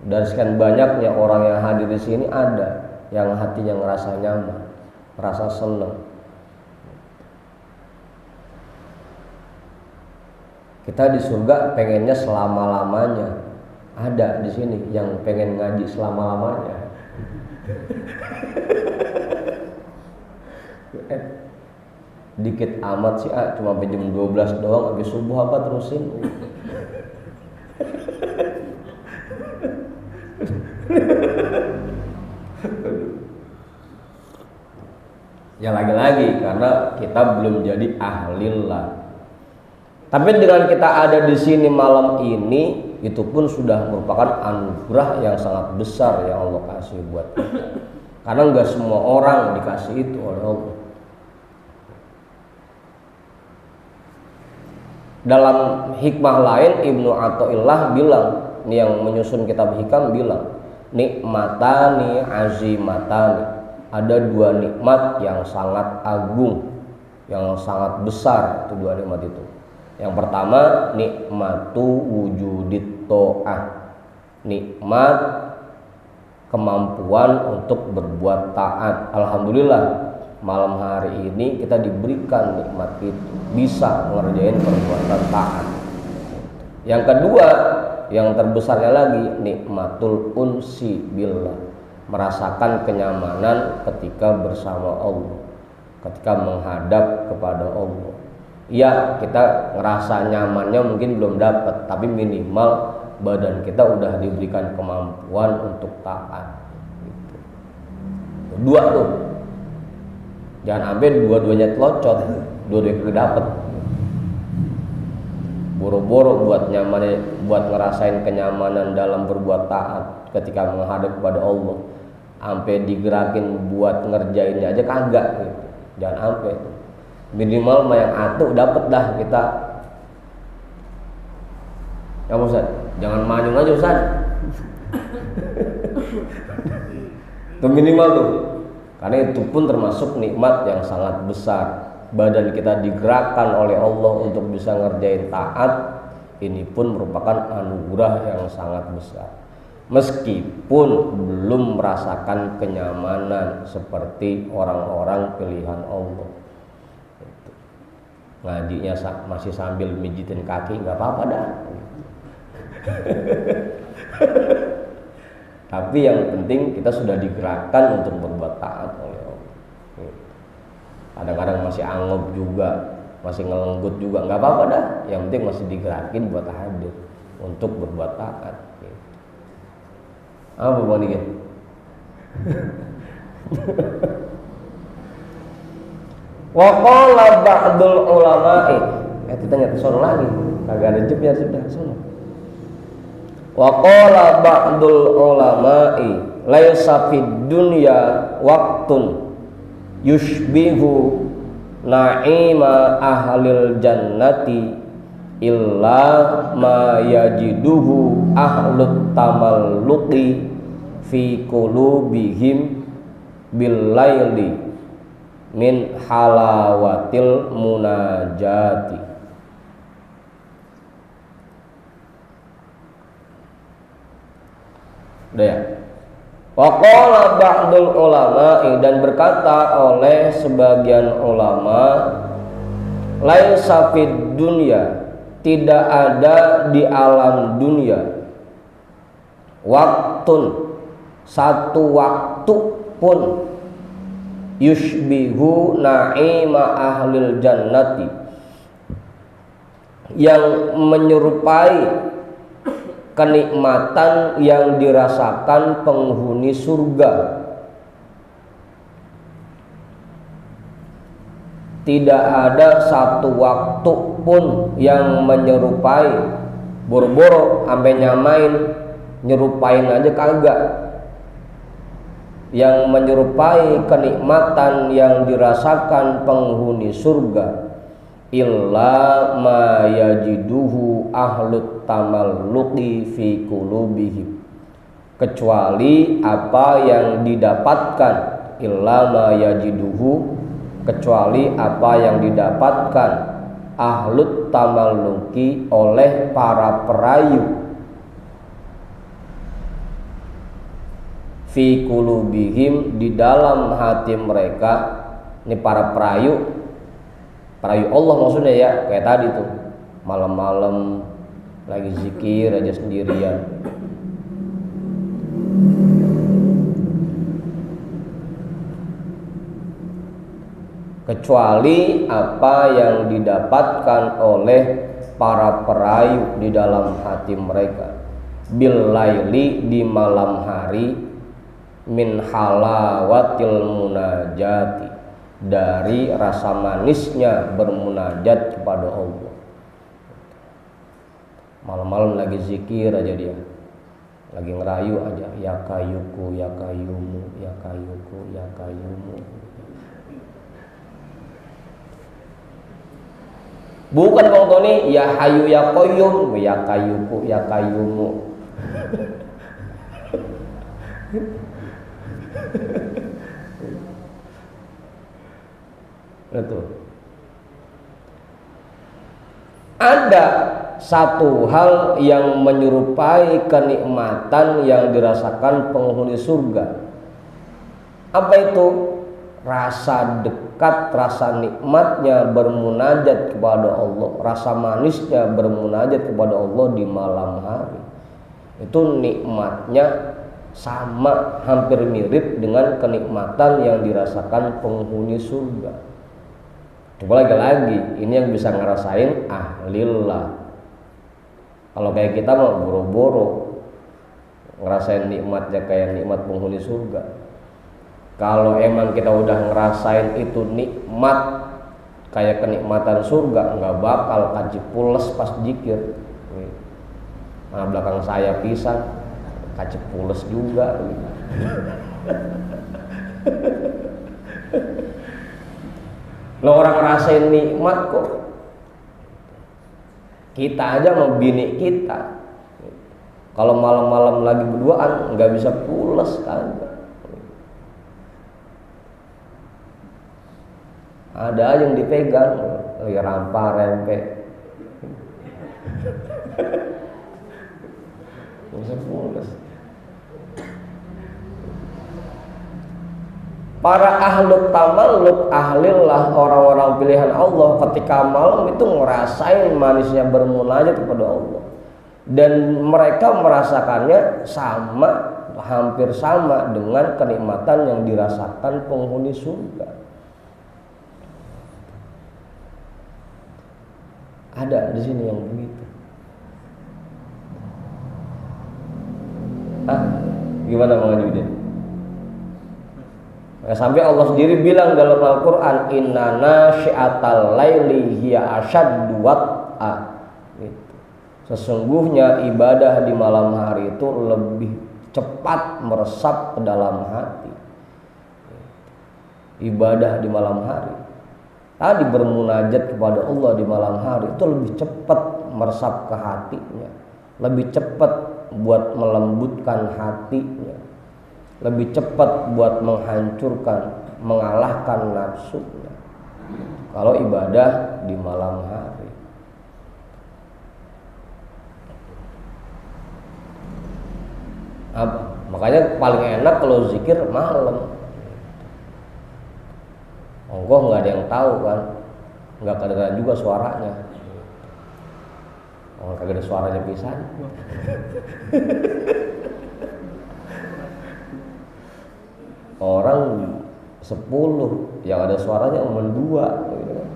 [SPEAKER 1] Dan sekian banyaknya orang yang hadir di sini ada yang hatinya ngerasa nyaman, ngerasa seneng. Kita di surga pengennya selama-lamanya. Ada di sini yang pengen ngaji selama-lamanya. Dikit amat sih, cuma jam 12 doang, habis subuh apa terusin. Ya lagi-lagi karena kita belum jadi ahlillah. Tapi dengan kita ada di sini malam ini, itu pun sudah merupakan anugerah yang sangat besar yang Allah kasih buat kita. Karena nggak semua orang dikasih itu oleh Allah. Dalam hikmah lain Ibnu Athaillah bilang, ini yang menyusun kitab hikam bilang, nikmatani azimatani, ada dua nikmat yang sangat agung, yang sangat besar. Itu dua nikmat itu. Yang pertama nikmatu wujudit ta'ah, nikmat kemampuan untuk berbuat taat. Alhamdulillah malam hari ini kita diberikan nikmat itu, bisa ngerjain perbuatan taat. Yang kedua, yang terbesarnya lagi, nikmatul unsi billah, merasakan kenyamanan ketika bersama Allah, ketika menghadap kepada Allah. Ya, kita ngerasa nyamannya mungkin belum dapat, tapi minimal badan kita udah diberikan kemampuan untuk taat. Dua tuh, jangan sampai dua-duanya telocot, dua-duanya dapet. Boro-boro buat nyaman, buat ngerasain kenyamanan dalam berbuat taat ketika menghadap kepada Allah, sampai digerakin buat ngerjainnya aja kagak gitu. Jangan sampai. Minimal mah yang atuh dapet dah kita. Ya Ustaz, jangan maju aja Ustaz. Itu minimal tuh. Karena itu pun termasuk nikmat yang sangat besar. Badan kita digerakkan oleh Allah untuk bisa ngerjain taat. Ini pun merupakan anugerah yang sangat besar. Meskipun belum merasakan kenyamanan seperti orang-orang pilihan Allah. Ngajinya masih sambil mijitin kaki, nggak apa-apa dah. Tapi yang penting kita sudah digerakkan untuk berbuat taat oleh Allah. Kadang-kadang masih angob juga, masih ngelenggut juga, nggak apa-apa dah. Yang penting masih digerakin buat hadir untuk berbuat taat. Apa Bang Nigel? Wa qala ba'dul ulama'i, ditanya sono lagi, kagak ada jebnya sudah sono. Wa qala ba'dul ulama'i laisa fid dunya waqtun yushbihu na'ima ahlil jannati illa ma yajiduhu ahlut tamalluqi fi qulubihim bil laili min halawatil munajati. Udah ya. Waqala ba'dul ulama'i, dan berkata oleh sebagian ulama, laisa fid dunya, tidak ada di alam dunia, waktun, satu waktu pun, yushbihu na'ima ahlil jannati, yang menyerupai kenikmatan yang dirasakan penghuni surga. Tidak ada satu waktu pun yang menyerupai, boro-boro sampai nyamain, nyerupain aja kagak. Yang menyerupai kenikmatan yang dirasakan penghuni surga, illa ma yajiduhu ahlut tamalluqi fi qulubihim, kecuali apa yang didapatkan, illa ma yajiduhu, kecuali apa yang didapatkan ahlut tamalluqi, oleh para perayu, fi qulubihim, di dalam hati mereka. Ini para perayu, perayu Allah maksudnya ya, kayak tadi tuh malam-malam lagi zikir aja sendirian. Kecuali apa yang didapatkan oleh para perayu di dalam hati mereka, bil laili, di malam hari, min halawatil munajati, dari rasa manisnya bermunajat kepada Allah. Malam-malam lagi zikir aja dia, lagi ngerayu aja, ya kayuku ya kayumu, ya kayuku ya kayumu. Bukan Bang Tony, ya hayu ya qayyum, ya kayuku ya kayumu. Betul. Ada satu hal yang menyerupai kenikmatan yang dirasakan penghuni surga. Apa itu? Rasa dekat, rasa nikmatnya bermunajat kepada Allah, rasa manisnya bermunajat kepada Allah di malam hari. Itu nikmatnya sama, hampir mirip dengan kenikmatan yang dirasakan penghuni surga. Coba lagi-lagi, ini yang bisa ngerasain ahlillah. Kalau kayak kita mah boro-boro ngerasain nikmatnya kayak nikmat penghuni surga. Kalau emang kita udah ngerasain itu nikmat kayak kenikmatan surga, nggak bakal kaji pules pas zikir. Nah, belakang saya pisan kaji pules juga. Lo orang ngerasain nikmat kok. Kita aja mau bini kita, kalau malam-malam lagi berduaan nggak bisa pules kan. Ada aja yang dipegang, lagi rampah rempeh. Bisa pules. Para ahlu tamalluk, ahlillah, orang-orang pilihan Allah, ketika malam itu ngerasain manisnya bermunajat kepada Allah, dan mereka merasakannya sama, hampir sama dengan kenikmatan yang dirasakan penghuni surga. Ada di sini yang begitu. Gimana Bang Haji? Nah, sampai Allah sendiri bilang dalam Al-Quran, inna nasyi'atal laili hiya asyaddu wat'a. Sesungguhnya ibadah di malam hari itu lebih cepat meresap ke dalam hati. Ibadah di malam hari, tadi bermunajat kepada Allah di malam hari itu lebih cepat meresap ke hatinya, lebih cepat buat melembutkan hatinya, lebih cepat buat menghancurkan, mengalahkan nafsunya kalau ibadah di malam hari. Makanya paling enak kalau zikir malam. Onggoh nggak ada yang tahu kan, nggak kedengaran juga suaranya. Kagak ada suaranya pisan. Orang 10, yang ada suaranya cuma 2 gitu kan.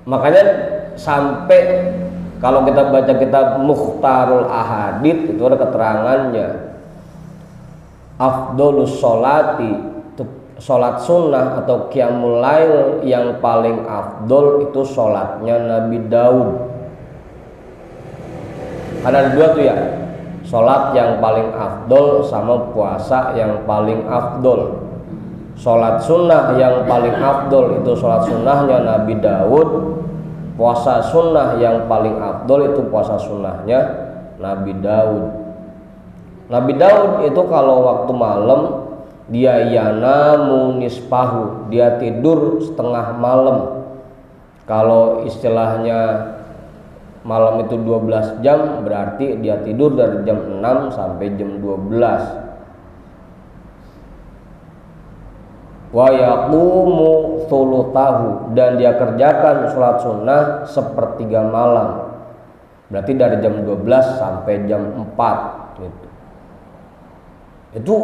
[SPEAKER 1] Makanya sampai kalau kita baca kitab Mukhtarul Ahadits itu ada keterangannya, afdolus sholati, sholat sunnah atau qiyamul lail yang paling afdol itu sholatnya Nabi Daud. Ada 2 tuh ya, sholat yang paling afdol sama puasa yang paling afdol. Sholat sunnah yang paling afdol itu sholat sunnahnya Nabi Daud. Puasa sunnah yang paling afdol itu puasa sunnahnya Nabi Daud. Nabi Daud itu kalau waktu malam dia yanamu nisfahu, dia tidur setengah malam. Kalau istilahnya malam itu 12 jam, berarti dia tidur dari jam 6 sampai jam 12. Wa yaqumu thuluthahu, dan dia kerjakan sholat sunnah sepertiga malam, berarti dari jam 12 sampai jam 4 gitu. Itu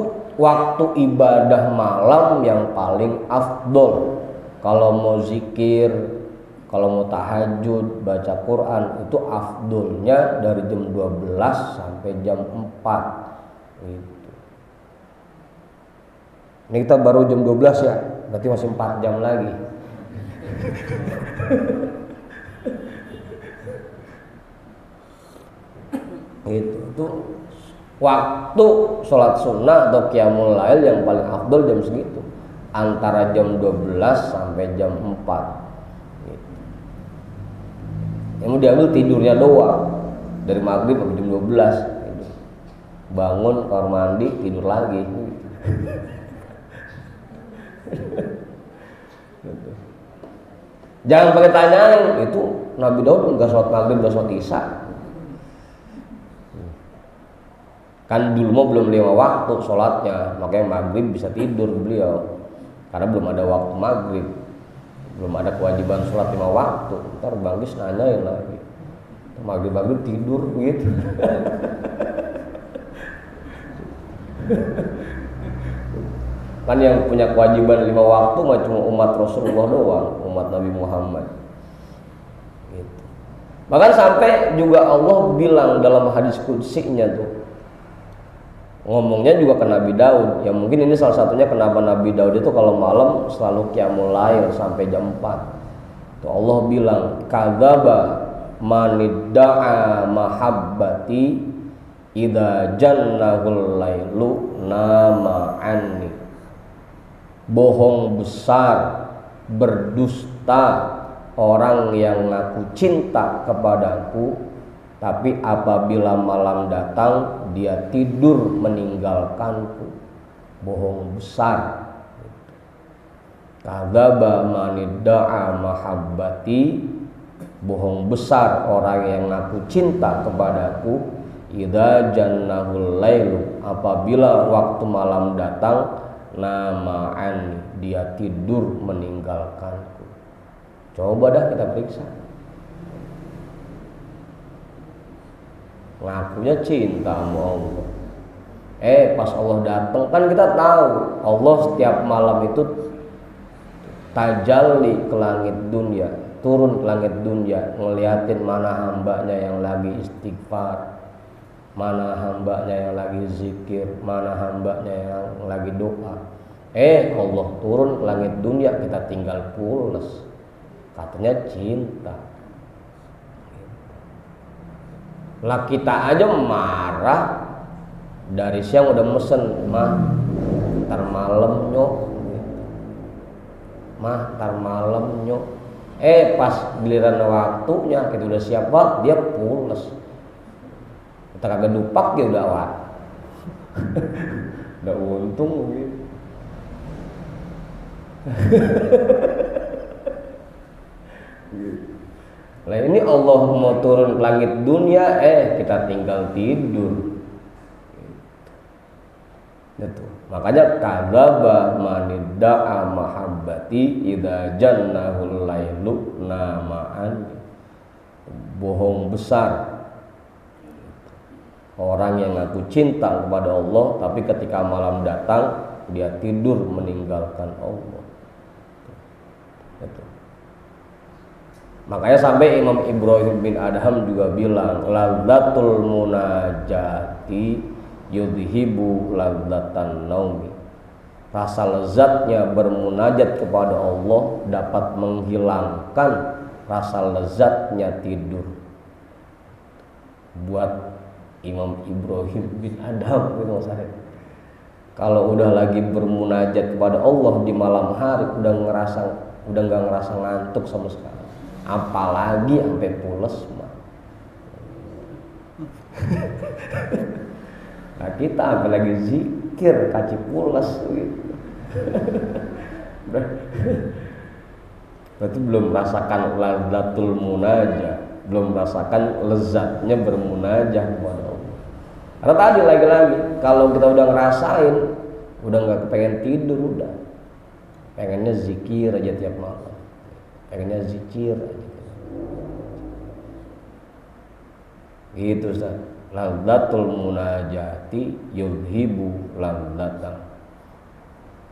[SPEAKER 1] waktu ibadah malam yang paling afdol. Kalau mau zikir, kalau mau tahajud, baca Quran, itu afdolnya dari jam 12 sampai jam 4 gitu. Ini kita baru jam 12 ya, berarti masih 4 jam lagi. Gitu. Itu waktu sholat sunnah atau qiyamul lail yang paling afdol jam segitu, antara jam 12 sampai jam 4 gitu. Yang diambil tidurnya doang, dari maghrib sampai jam 12 gitu. Bangun, kamar mandi, tidur lagi gitu. Jangan pakai tanyain, itu Nabi Daud enggak sholat maghrib, enggak sholat isya. Kan dulu mau belum 5 waktu sholatnya, makanya maghrib bisa tidur beliau, karena belum ada waktu maghrib, belum ada kewajiban sholat 5 waktu. Ntar Bang Gis nanyain lagi, maghrib tidur gitu. Kan yang punya kewajiban 5 waktu mah cuma umat Rasulullah doang, umat Nabi Muhammad gitu. Bahkan sampai juga Allah bilang dalam hadis qudsinya tuh, ngomongnya juga ke Nabi Daud. Ya mungkin ini salah satunya kenapa Nabi Daud itu kalau malam selalu qiyamul lail sampai jam 4 tuh. Allah bilang, kadzaba manidda'a mahabbati idza jannahul lailu nama anni. Bohong besar, berdusta orang yang ngaku cinta kepadaku, tapi apabila malam datang dia tidur meninggalkanku. Bohong besar. Kadzaba manidda'a mahabbati, bohong besar orang yang ngaku cinta kepadaku, idza jannahul lailu, apabila waktu malam datang, nama'an, dia tidur meninggalkanku. Coba dah kita periksa, ngakunya cinta sama Allah, pas Allah datang, kan kita tahu Allah setiap malam itu tajalli ke langit dunia, turun ke langit dunia, ngeliatin mana hambanya yang lagi istighfar, mana hambanya yang lagi zikir, mana hambanya yang lagi doa. Allah turun ke langit dunia, kita tinggal pules, katanya cinta. Lah kita aja marah dari siang udah mesen, mah ntar malam nyok, mah ntar malam nyok. Pas giliran waktunya kita udah siap banget, dia pules. Kita kagak dupak dia udah awat. Udah untung gitu. Lah ini Allah mau turun ke langit dunia, kita tinggal tidur. Gitu. Makanya kadzaba manidda'a mahabbati idza jannahul lailu nama'an. Bohong besar Orang yang ngaku cinta kepada Allah, tapi ketika malam datang dia tidur meninggalkan Allah. Itu. Makanya sampai Imam Ibrahim bin Adham juga bilang, lazzatul munajati yudhibu ladzatan naumi. Rasa lezatnya bermunajat kepada Allah dapat menghilangkan rasa lezatnya tidur. Buat Imam Ibrahim bin Adham gitu maksudnya. Kalau udah lagi bermunajat kepada Allah di malam hari udah nggak ngerasa ngantuk sama sekali. Apalagi sampai pules mah. Nah kita apalagi zikir kaci pules gitu. Berarti belum merasakan lazzatul munajah, belum merasakan lezatnya bermunajah kepada Allah. Karena tadi lagi-lagi kalau kita udah ngerasain, udah nggak kepengen tidur, udah pengennya zikir aja tiap malam, pengennya zikir aja. Gitu Ustaz. Lazzatul munajati yudhibu ladzatan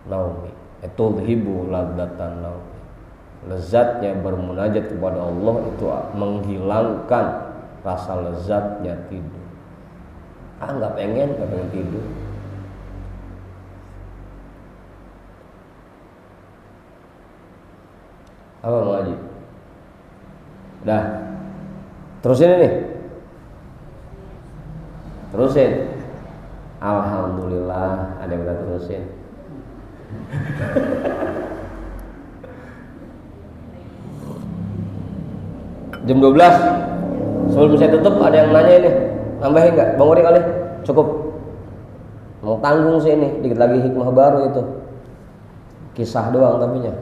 [SPEAKER 1] naumi. Tudhibu ladzatan naumi. Lezatnya bermunajat kepada Allah itu menghilangkan rasa lezatnya tidur. Nggak pengen tidur. Apa mau ngaji? Udah. Terusin ini. Terusin. Alhamdulillah ada yang udah terusin. Jam 12. Sebelum saya tutup ada yang nanya ini. Nambahin nggak? Bang Uri kali? Cukup. Mau tanggung sih ini. Dikit lagi hikmah baru itu. Kisah doang tapinya.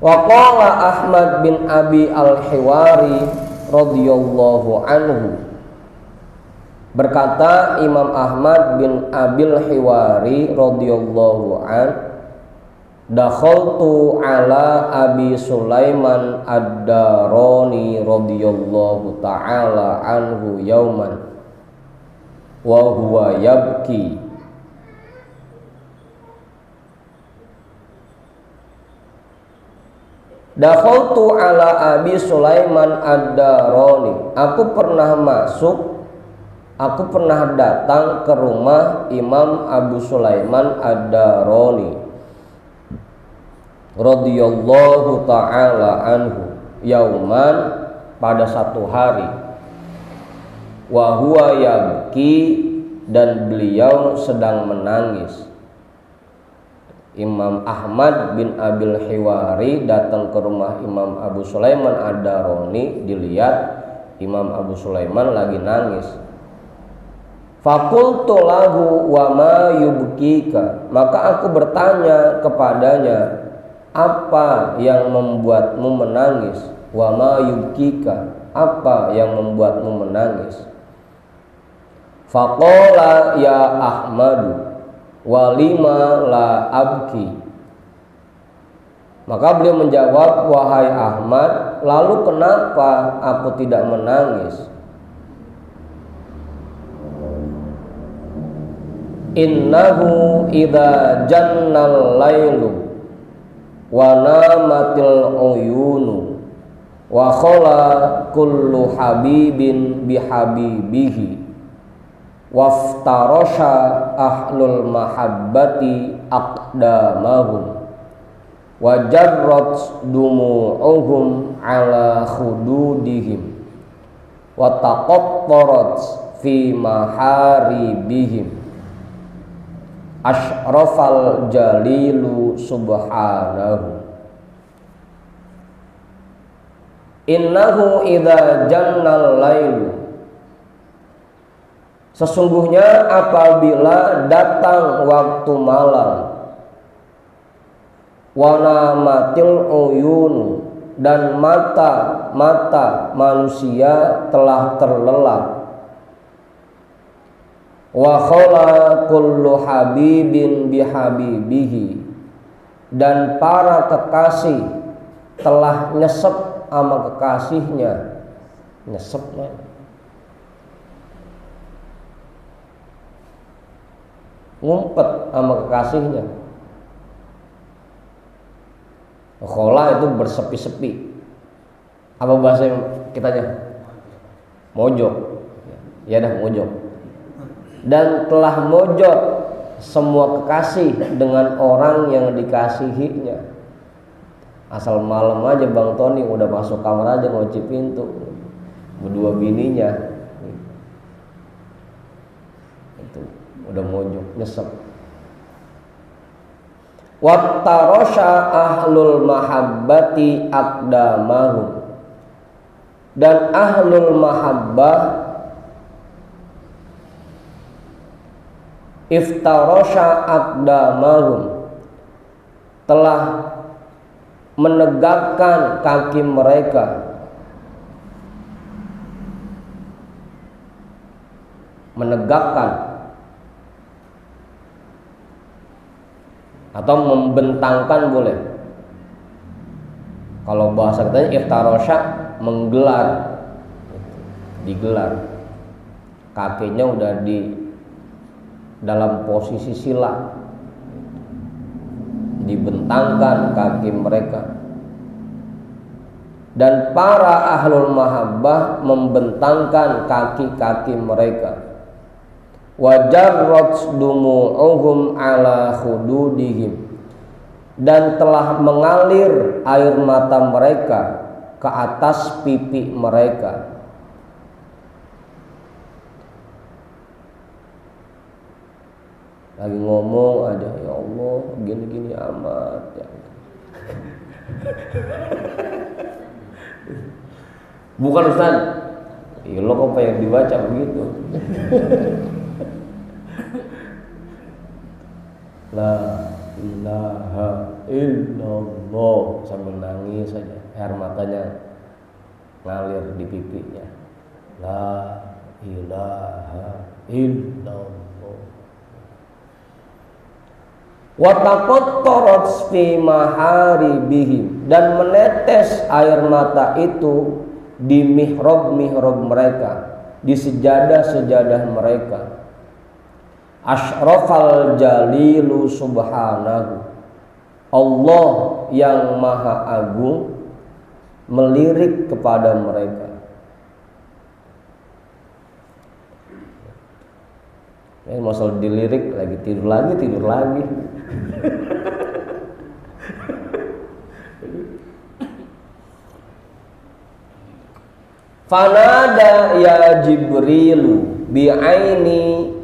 [SPEAKER 1] Wa qala Ahmad bin Abi Al-Hiwari radhiyallahu anhu. Berkata Imam Ahmad bin Abil Hiwari radhiyallahu anhu, dakhaltu ala Abi Sulaiman ad-Darani radhiyallahu ta'ala anhu yauman wa huwa yabki. Dakhaltu ala Abi Sulaiman ad-Darani. Aku pernah datang ke rumah Imam Abu Sulaiman ad-Darani radhiyallahu ta'ala anhu yauman, pada satu hari, wa huwa yabki, dan beliau sedang menangis. Imam Ahmad bin Abil Hiwari datang ke rumah Imam Abu Sulaiman ad-Darani, dilihat Imam Abu Sulaiman lagi nangis. Faqultu lahu wa ma yubkika, maka aku bertanya kepadanya, apa yang membuatmu menangis? Wa ma yubkika, apa yang membuatmu menangis? Faqala ya Ahmadu walima la abki. Maka beliau menjawab, wahai Ahmad, lalu kenapa aku tidak menangis? Innahu idza jannal lailu wa namatil uyunu wa khala kullu habibin bihabibihi waftarasha ahlul mahabbati aqdamahum wa jarrat dumu'uhum ala khududihim wa taqattarat fi maharibihim asyrafal jalilu subhanahu. Innahu idza jannal lailu, sesungguhnya apabila datang waktu malam, wa namatil uyunu, dan mata manusia telah terlelap, wa khala kullu habibin bihabibihi, dan para kekasih telah nyesep sama kekasihnya. nyesep lah. Ngumpet sama kekasihnya. Khola itu bersepi-sepi. Apa bahasa kitanya? Mojok. Ya dah mojok. Dan telah mojok semua kekasih dengan orang yang dikasihinya. Asal malam aja Bang Tony udah masuk kamar aja ngunci pintu berdua bininya. Itu udah mojok, nyesek. Wattarasha ahlul mahabbati aqdamahum, dan ahlul mahabbah iftarasha aqdamahum, telah menegakkan kaki mereka, menegakkan atau membentangkan boleh. Kalau bahasa katanya iftarasha, menggelar, digelar, kakinya udah di dalam posisi sila, dibentangkan kaki mereka. Dan para ahlul mahabbah membentangkan kaki-kaki mereka. Wajarrat dumu'uhum ala khududihim, dan telah mengalir air mata mereka ke atas pipi mereka. Lagi ngomong aja, ya Allah gini-gini amat ya. Bukan Ustaz, ya lo kok pengen dibaca begitu. La ilaha illallah, sambil nangis saja, air matanya ngalir di pipinya. La ilaha illallah. Wa taqattarat fi maharibihim, dan menetes air mata itu di mihrab-mihrab mereka, di sejadah-sejadah mereka. Asyrafal jalilu subhanahu, Allah yang maha agung melirik kepada mereka. Ini masalah dilirik, lagi tidur lagi. Fanada ya Jibrilu bi'aini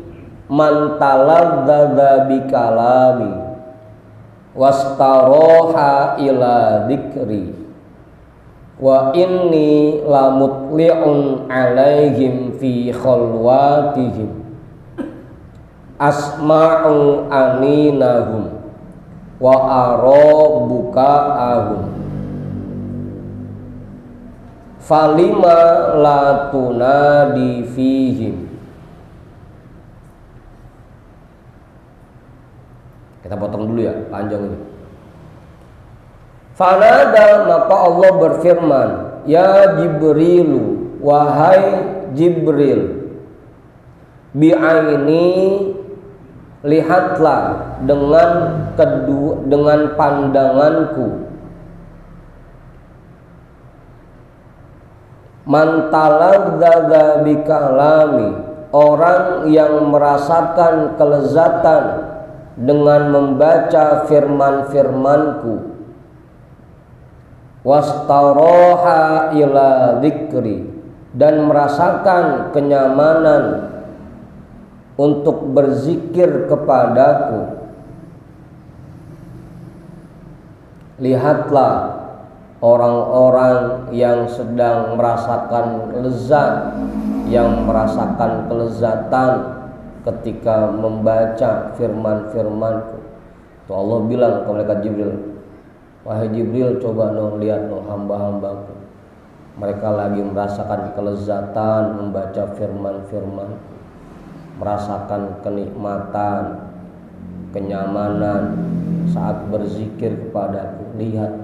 [SPEAKER 1] man taladzadza bikalami wastaroha ila dzikri wa inni lamutli'un alaihim fi khalwatihim asma'u aninahum wa ara buka'ahum falima la tunadi fihim. Kita potong dulu ya, panjang ini. Fanada, maka Allah berfirman, ya Jibrilu, wahai Jibril, bi'aini, lihatlah dengan pandanganku, man taladzadza bikalami, orang yang merasakan kelezatan dengan membaca firman-firmanku, wastaroha ila dzikri, dan merasakan kenyamanan untuk berzikir kepadaku. Lihatlah orang-orang yang sedang merasakan lezat, yang merasakan kelezatan ketika membaca firman-firmanku. Tuh Allah bilang ke malaikat Jibril, wahai Jibril, coba lihat hamba-hambaku, mereka lagi merasakan kelezatan membaca firman-firmanku, merasakan kenikmatan, kenyamanan saat berzikir kepadaku. Lihat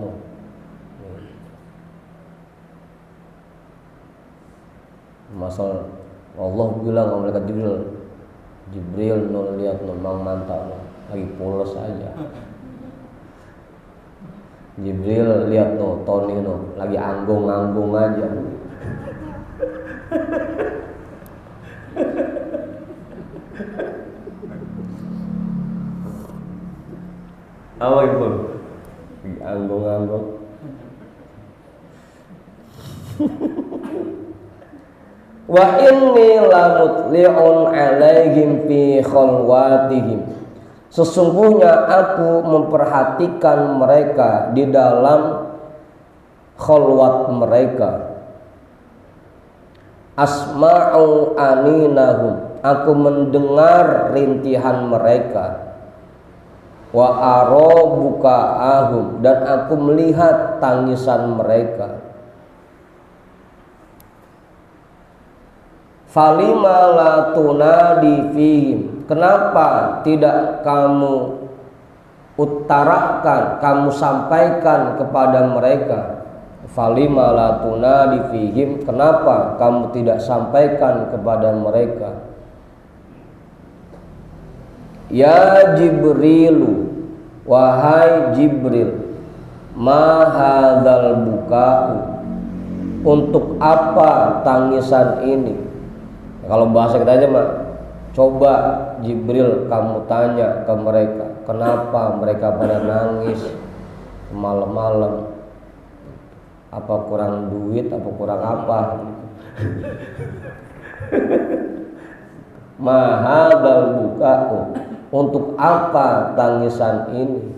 [SPEAKER 1] Masal Allah bilang ke malaikat Jibril no lihat no mang mantap no lagi pulas aja. Jibril lihat no Tony no lagi anggung-anggung aja. Apa itu? Anggung-anggung. Wa inni lamutli'un 'alaihim fi khalwatihim. Sesungguhnya aku memperhatikan mereka di dalam khalwat mereka. Asma'u aninahum, aku mendengar rintihan mereka. Wa ara buka'ahum, dan aku melihat tangisan mereka. Falima la tunadi fihim, kenapa tidak kamu utarakan, kamu sampaikan kepada mereka? Falima la tunadi fihim, kenapa kamu tidak sampaikan kepada mereka? Ya Jibrilu, wahai Jibril, ma hadzal buka'u, untuk apa tangisan ini? Kalau bahasa kita aja mah, coba Jibril kamu tanya ke mereka, kenapa mereka pada nangis malam-malam? Apa kurang duit, apa kurang apa? Mahadal buka'u, untuk apa tangisan ini?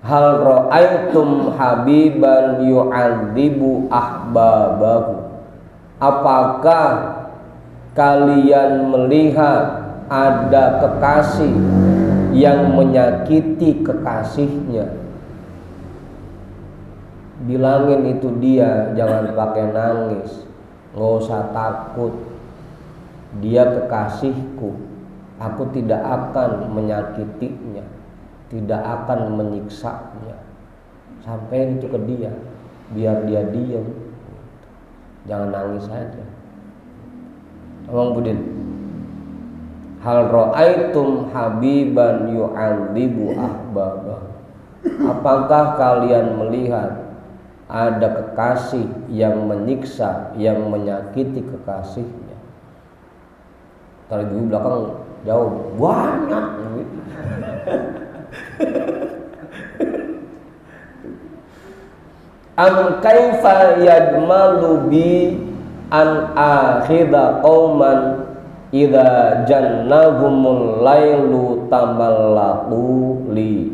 [SPEAKER 1] Hal ra'aitum habiban yu'adzibu ahbabahu, apakah kalian melihat ada kekasih yang menyakiti kekasihnya? Bilangin itu dia, jangan pakai nangis, nggak usah takut. Dia kekasihku, aku tidak akan menyakitinya, tidak akan menyiksanya. Sampaikan itu ke dia, biar dia diam. Jangan nangis saja. Abang Budin, hal ra'aitum habiban yu'adzibu ahbabah, apakah kalian melihat ada kekasih yang menyiksa, yang menyakiti kekasihnya? Tadi di belakang jauh banyak. Am kaifa yajmalu bi an akhidha qauman idza jannahumul lailu tamallaqu li.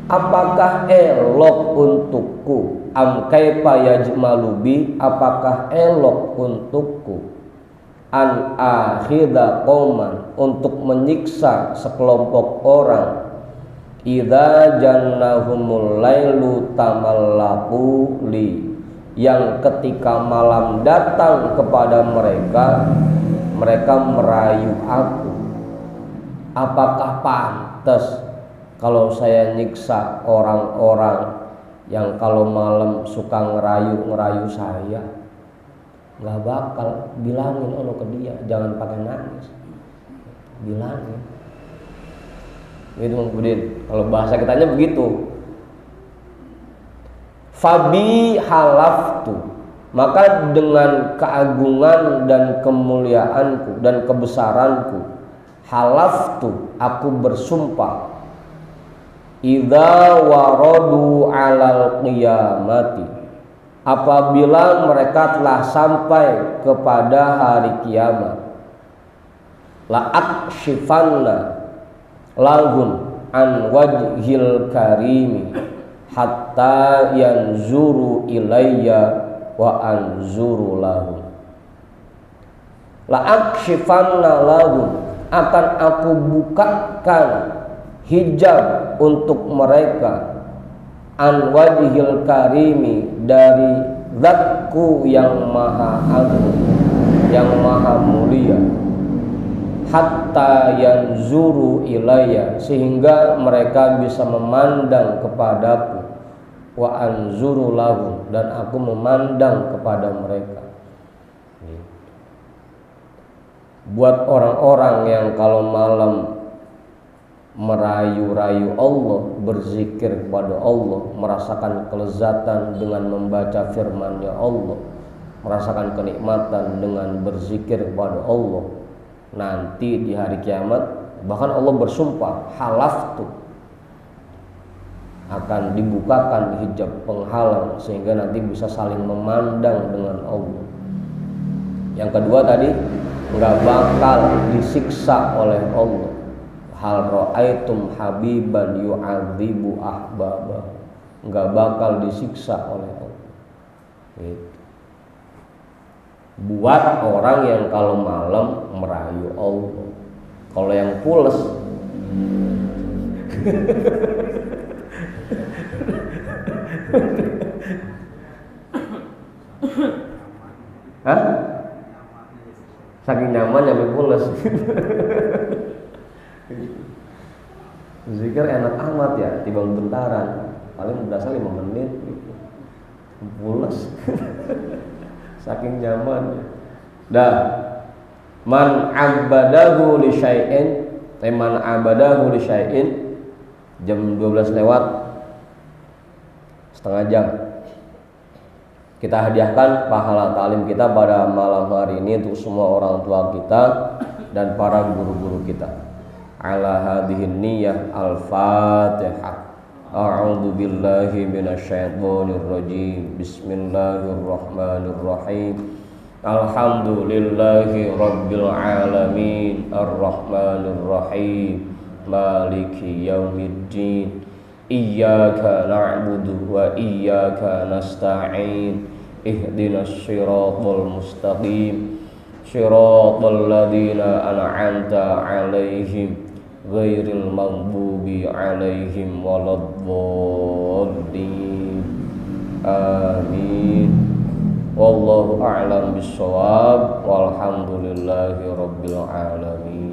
[SPEAKER 1] Apakah elok untukku? Am kaifa yajmalu bi, apakah elok untukku? An akhidha qauman, untuk menyiksa sekelompok orang. Idza jannahumul lailu tamallaqu li, yang ketika malam datang kepada mereka, mereka merayu aku. Apakah pantas kalau saya nyiksa orang-orang yang kalau malam suka ngerayu saya? Nggak bakal. Bilangin ono ke dia, jangan pakai nangis, bilangin. Itu kemudian kalau bahasa kitanya begitu. Fabi halaftu, maka dengan keagungan dan kemuliaanku dan kebesaranku, halaftu, aku bersumpah. Idza waradu alal qiyamati, apabila mereka telah sampai kepada hari kiamat, la akshifanna lahum an wajhil karimi hatta yanzuru ilayya wa anzuru lahum. La akshifanna lahum, akan aku bukakan hijab untuk mereka, an wajhil karimi, dari zatku yang maha agung, yang maha mulia, hatta yanzuru ilayya, sehingga mereka bisa memandang kepadaku, wa anzuru lahum, dan aku memandang kepada mereka. Buat orang-orang yang kalau malam merayu-rayu Allah, berzikir kepada Allah, merasakan kelezatan dengan membaca firman-Nya Allah, merasakan kenikmatan dengan berzikir kepada Allah, nanti di hari kiamat bahkan Allah bersumpah, halaftu, akan dibukakan hijab penghalang sehingga nanti bisa saling memandang dengan Allah. Yang kedua tadi, nggak bakal disiksa oleh Allah. Hal ra'aitum habiban yu'adzibu ahbaba, nggak bakal disiksa oleh Allah. Gitu. Buat orang yang kalau malam merayu Allah. Kalau yang pules hah? Saking nyaman sampai pules. Zikir enak amat ya, timbang bentaran, paling berasa 5 menit gitu. Pules. Saking nyaman. Dah, man abadahu li syai'in, man abadahu li syai'in, jam 12 lewat setengah jam. Kita hadiahkan pahala ta'lim kita pada malam hari ini untuk semua orang tua kita dan para guru-guru kita. Ala hadhihin niyyah al-Fatihah. A'udzu billahi minasyaitonir rajim. Bismillahirrahmanirrahim. Alhamdulillahi rabbil alamin, arrahmanir rahim, maliki yaumiddin. Iyyaka na'budu wa iyyaka nasta'in. Ihdinas siratal mustaqim, siratal ladzina an'amta 'alaihim ghairil maghdubi 'alaihim waladdallin. Amin. Wallahu a'lam bissawab. Walhamdulillahi rabbil alamin.